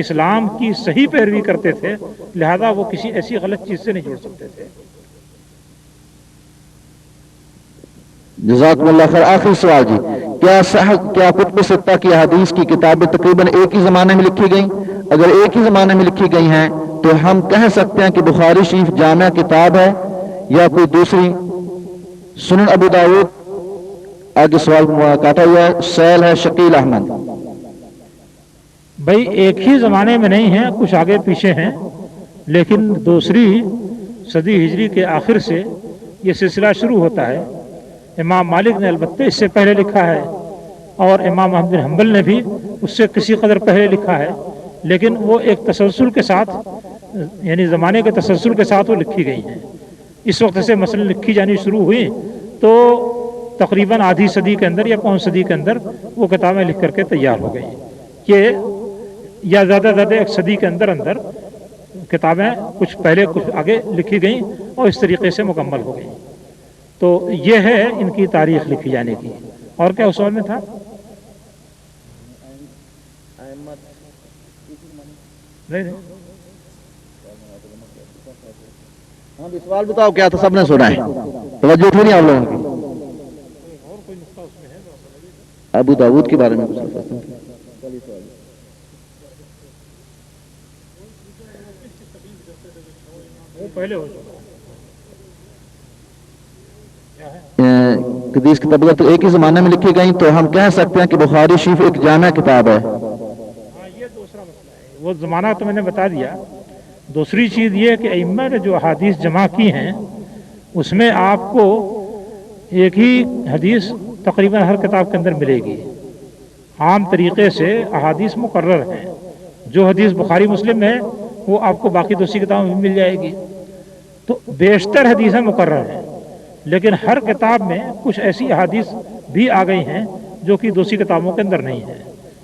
S2: اسلام کی صحیح پیروی کرتے تھے، لہذا وہ کسی ایسی غلط چیز سے نہیں جڑ سکتے تھے.
S1: جزاکم اللہ خیر. آخری سوال جی، کیا کتب ستہ کی احادیث کی کتابیں تقریباً ایک ہی زمانے میں لکھی گئیں؟ اگر ایک ہی زمانے میں لکھی گئی ہیں تو ہم کہہ سکتے ہیں کہ بخاری شریف جامع کتاب ہے یا کوئی دوسری؟ سنن ابو داؤد. آگے سوال کاٹا ہوا ہے. سیل ہے شکیل احمد.
S2: بھائی ایک ہی زمانے میں نہیں ہیں، کچھ آگے پیچھے ہیں، لیکن 2 صدی ہجری کے آخر سے یہ سلسلہ شروع ہوتا ہے. امام مالک نے البتہ اس سے پہلے لکھا ہے اور امام احمد بن حنبل نے بھی اس سے کسی قدر پہلے لکھا ہے، لیکن وہ ایک تسلسل کے ساتھ یعنی زمانے کے تسلسل کے ساتھ وہ لکھی گئی ہیں. اس وقت سے مثلا لکھی جانی شروع ہوئی تو تقریباً آدھی صدی کے اندر یا 5 صدی کے اندر وہ کتابیں لکھ کر کے تیار ہو گئی کہ یا زیادہ زیادہ 1 صدی کے اندر کتابیں کچھ پہلے کچھ آگے لکھی گئیں اور اس طریقے سے مکمل ہو گئیں. تو یہ ہے ان کی تاریخ لکھی جانے کی. اور کیا اس سوال میں تھا؟ نہیں
S1: سوال بتاؤ کیا تھا؟ سب نے سنا ہے، توجہ تھی نہیں آپ لوگوں کی؟ ابو داؤد کے بارے میں
S2: پہلے ہو
S1: حدیث کی کتابیں تو ایک ہی زمانے میں لکھی گئیں تو ہم کہہ سکتے ہیں کہ بخاری شریف ایک جامع کتاب ہے.
S2: ہاں یہ دوسرا مسئلہ ہے. وہ زمانہ تو میں نے بتا دیا. دوسری چیز یہ کہ ائمہ نے جو احادیث جمع کی ہیں اس میں آپ کو ایک ہی حدیث تقریباً ہر کتاب کے اندر ملے گی. عام طریقے سے احادیث مقرر ہیں. جو حدیث بخاری مسلم میں ہے وہ آپ کو باقی دوسری کتابوں میں مل جائے گی. تو بیشتر حدیثیں مقرر ہیں، لیکن ہر کتاب میں کچھ ایسی احادیث بھی آ گئی ہیں جو کہ دوسری کتابوں کے اندر نہیں ہیں.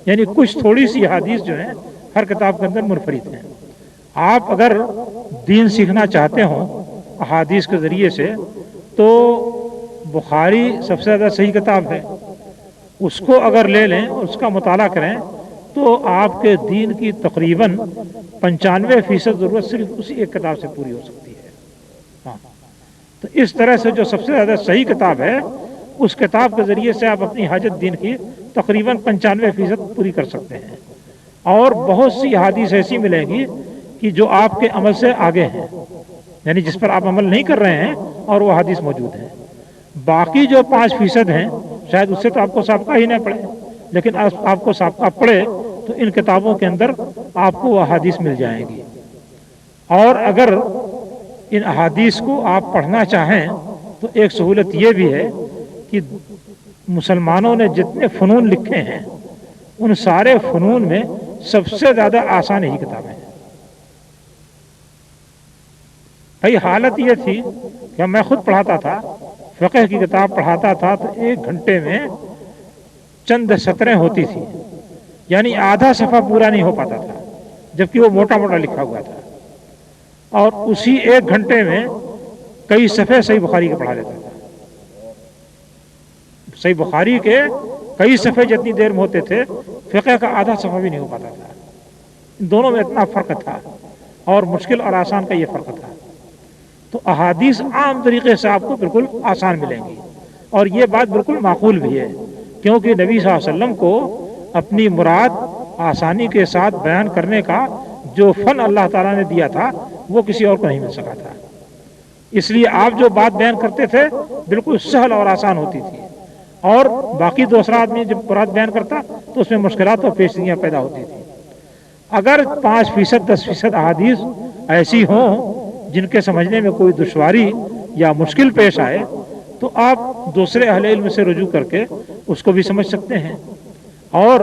S2: یعنی کچھ تھوڑی سی احادیث جو ہیں ہر کتاب کے اندر منفرد ہیں. آپ اگر دین سیکھنا چاہتے ہوں احادیث کے ذریعے سے تو بخاری سب سے زیادہ صحیح کتاب ہے. اس کو اگر لے لیں اور اس کا مطالعہ کریں تو آپ کے دین کی تقریباً 95% ضرورت صرف اسی ایک کتاب سے پوری ہو سکتی ہے. ہاں تو اس طرح سے جو سب سے زیادہ صحیح کتاب ہے اس کتاب کے ذریعے سے آپ اپنی حاجت دین کی تقریباً 95% پوری کر سکتے ہیں. اور بہت سی احادیث ایسی ملیں گی کہ جو آپ کے عمل سے آگے ہیں، یعنی جس پر آپ عمل نہیں کر رہے ہیں اور وہ حدیث موجود ہے. باقی جو 5% ہیں شاید اس سے تو آپ کو سابقہ ہی نہ پڑے، لیکن آپ کو سابقہ پڑے تو ان کتابوں کے اندر آپ کو وہ احادیث مل جائیں گی. اور اگر ان احادیث کو آپ پڑھنا چاہیں تو ایک سہولت یہ بھی ہے کہ مسلمانوں نے جتنے فنون لکھے ہیں ان سارے فنون میں سب سے زیادہ آسان ہی کتابیں ہیں. بھائی حالت یہ تھی کہ میں خود پڑھاتا تھا، فقہ کی کتاب پڑھاتا تھا تو 1 گھنٹے میں چند سطریں ہوتی تھی، یعنی آدھا صفحہ پورا نہیں ہو پاتا تھا جبکہ وہ موٹا موٹا لکھا ہوا تھا. اور اسی 1 گھنٹے میں کئی صفحے صحیح بخاری کے پڑھا لیتا تھا. صحیح بخاری کے کئی صفحے جتنی دیر میں ہوتے تھے فقہ کا آدھا صفحہ بھی نہیں ہو پاتا تھا. ان دونوں میں اتنا فرق تھا. اور مشکل اور آسان کا یہ فرق تھا. تو احادیث عام طریقے سے آپ کو بالکل آسان ملیں گی، اور یہ بات بالکل معقول بھی ہے، کیونکہ نبی صلی اللہ علیہ وسلم کو اپنی مراد آسانی کے ساتھ بیان کرنے کا جو فن اللہ تعالیٰ نے دیا تھا وہ کسی اور کو نہیں مل سکا تھا. اس لیے آپ جو بات بیان کرتے تھے بالکل سہل اور آسان ہوتی تھی، اور باقی دوسرا آدمی جب مراد بیان کرتا تو اس میں مشکلات اور پیچیدگیاں پیدا ہوتی تھی. اگر 5% 10% احادیث ایسی ہوں جن کے سمجھنے میں کوئی دشواری یا مشکل پیش آئے تو آپ دوسرے اہل علم سے رجوع کر کے اس کو بھی سمجھ سکتے ہیں. اور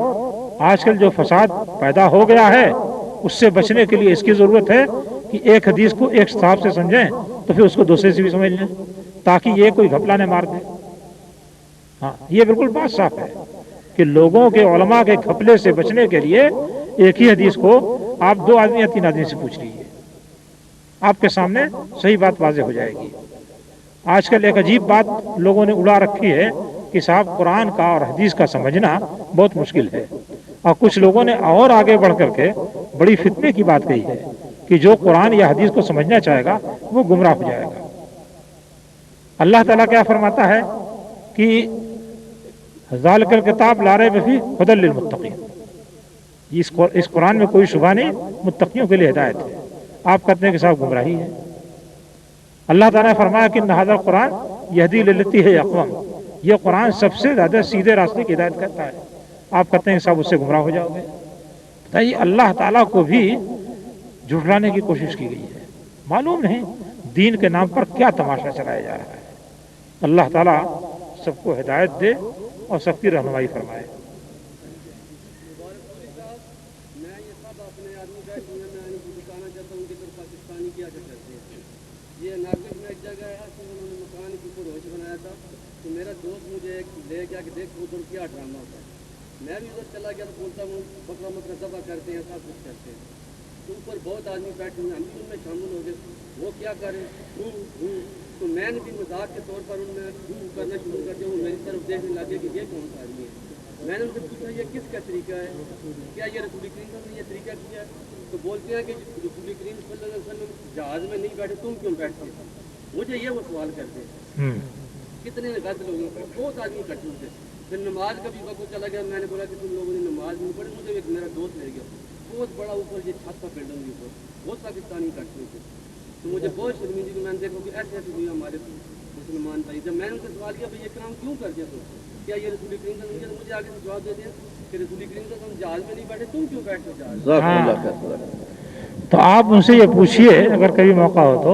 S2: آج کل جو فساد پیدا ہو گیا ہے اس سے بچنے کے لیے اس کی ضرورت ہے کہ ایک حدیث کو ایک صاحب سے سمجھیں تو پھر اس کو دوسرے سے بھی سمجھ لیں، تاکہ یہ کوئی گھپلا نہ مار دے. ہاں، یہ بالکل بات صاف ہے کہ لوگوں کے علماء کے گھپلے سے بچنے کے لیے ایک ہی حدیث کو آپ 2 آدمی یا 3 آدمی سے پوچھ لیجیے، آپ کے سامنے صحیح بات واضح ہو جائے گی. آج کل ایک عجیب بات لوگوں نے اڑا رکھی ہے کہ صاحب قرآن کا اور حدیث کا سمجھنا بہت مشکل ہے، اور کچھ لوگوں نے اور آگے بڑھ کر کے بڑی فتنے کی بات کہی ہے کہ جو قرآن یا حدیث کو سمجھنا چاہے گا وہ گمراہ ہو جائے گا. اللہ تعالیٰ کیا فرماتا ہے کہ ذالک الکتاب لا ریب فیہ ھدی للمتقین، اس قرآن میں کوئی شبہ نہیں، متقیوں کے لیے ہدایت ہے. آپ کہتے ہیں کہ صاحب گمراہی ہے. اللہ تعالیٰ نے فرمایا کہ ھذا القرآن یہدی للتی ہے اقوام، یہ قرآن سب سے زیادہ سیدھے راستے کی ہدایت کرتا ہے. آپ کہتے ہیں کہ صاحب اس سے گمراہ ہو جاؤ گے. بتائیے، اللہ تعالیٰ کو بھی جھٹلانے کی کوشش کی گئی ہے. معلوم نہیں دین کے نام پر کیا تماشا چلایا جا رہا ہے. اللہ تعالیٰ سب کو ہدایت دے اور سب کی رہنمائی فرمائے.
S6: یہ ناگپور میں ایک جگہ ہے کہ انہوں نے مکان کے اوپر روش بنایا تھا، تو میرا دوست مجھے لے گیا کہ دیکھ ادھر کیا ڈرامہ ہوتا ہے. میں بھی ادھر چلا گیا تو بولتا ہوں بکرا مکرا ذبح کرتے ہیں، سب کچھ کرتے ہیں. تو اوپر بہت آدمی بیٹھے ہوئے، ہم بھی ان میں شامل ہو گئے. وہ کیا کریں تو میں نے بھی مذاق کے طور پر ان میں کرنا شروع کر دیا. وہ میری طرف دیکھنے لگے کہ یہ کون سا آدمی ہے. میں نے ان سے پوچھا یہ کس کا طریقہ ہے، کیا یہ رسول کریم صلی اللہ علیہ وسلم نے یہ طریقہ کیا ہے؟ تو بولتے ہیں کہ رسول کریم صلی اللہ علیہ وسلم جہاز میں نہیں بیٹھے، تم کیوں بیٹھتے؟ مجھے یہ وہ سوال کرتے ہیں. کتنے غلط لوگوں پر بہت آدمی اکٹھے ہوتے. پھر نماز کا بھی وقت چلا گیا. میں نے بولا کہ تم لوگوں نے نماز نہیں پڑھی. مجھے ایک میرا دوست لے گیا، بہت بڑا اوپر یہ چھت کا بلڈنگ کے اوپر بہت پاکستانی اکٹھے ہوتے. تو مجھے بہت شرمندگی، میں نے دیکھا کہ ایسے ایسے ہوئی ہمارے مسلمان بھائی. جب میں نے ان سے سوال کیا بھائی یہ کام کیوں کر دیا، تو کیا یہ رسول کریم صلی اللہ علیہ وسلم، مجھے آگے سے جواب دے دیا کہ رسول کریم صلی اللہ علیہ وسلم جہاز میں نہیں بیٹھے، تم کیوں بیٹھتے جہاز؟
S2: تو آپ ان سے یہ پوچھئے اگر کبھی موقع ہو تو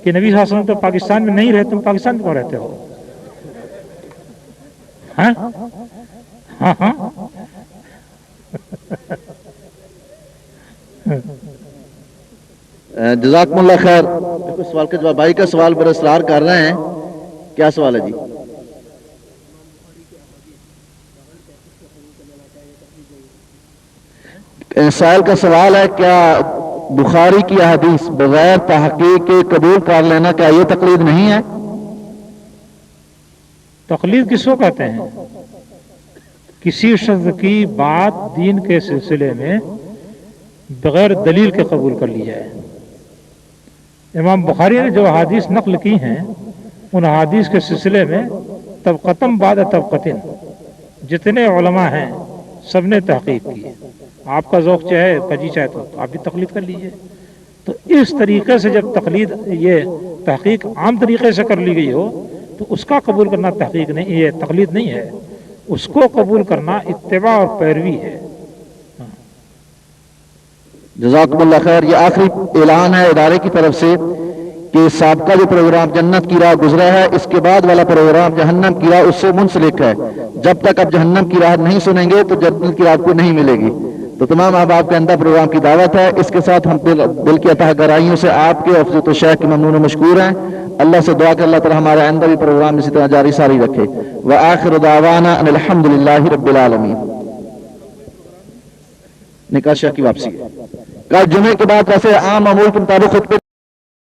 S2: کہ نبی صلی اللہ علیہ وسلم تو پاکستان میں نہیں رہتے، تم پاکستان میں کیوں رہتے ہو؟ ہاں ہاں ہاں
S1: جزاکم اللہ خیر. دیکھو سوال کا جواب، بھائی کا سوال پر اصرار کر رہے ہیں. کیا سوال ہے جی؟ سائل کا سوال ہے کیا بخاری کی حدیث بغیر تحقیق کے قبول کر لینا کیا یہ تقلید نہیں ہے؟
S2: تقلید کس کو کہتے ہیں؟ کسی شخص کی بات دین کے سلسلے میں بغیر دلیل کے قبول کر لی جائے. امام بخاری نے جو احادیث نقل کی ہیں ان احادیث کے سلسلے میں طبقتم بعد طبقتن جتنے علماء ہیں سب نے تحقیق کی. آپ کا ذوق چاہے کجی چاہے تو آپ بھی تقلید کر لیجئے. تو اس طریقے سے جب تقلید یہ تحقیق عام طریقے سے کر لی گئی ہو تو اس کا قبول کرنا تحقیق نہیں، یہ تقلید نہیں ہے. اس کو قبول کرنا اتباع اور پیروی ہے.
S1: جزاکم اللہ خیر. یہ آخری اعلان ہے ادارے کی طرف سے کہ سابقہ جو پروگرام جنت کی راہ گزرا ہے، اس کے بعد والا پروگرام جہنم کی راہ اس سے منسلک ہے. جب تک آپ جہنم کی راہ نہیں سنیں گے تو جنت کی راہ آپ کو نہیں ملے گی. تو تمام احباب کے اندر پروگرام کی دعوت ہے. اس کے ساتھ ہم دل کی عطا گرائیوں سے آپ کے افضل و شیخ کے ممنون و مشکور ہیں. اللہ سے دعا کہ اللہ تعالی ہمارے اندر بھی پروگرام اسی طرح جاری ساری رکھے. وآخر دعوانا ان الحمدللہ رب العالمین. نکاح شیخ کی واپسی کل جمعے کے بعد ویسے عام معمول کے مطابق خطبے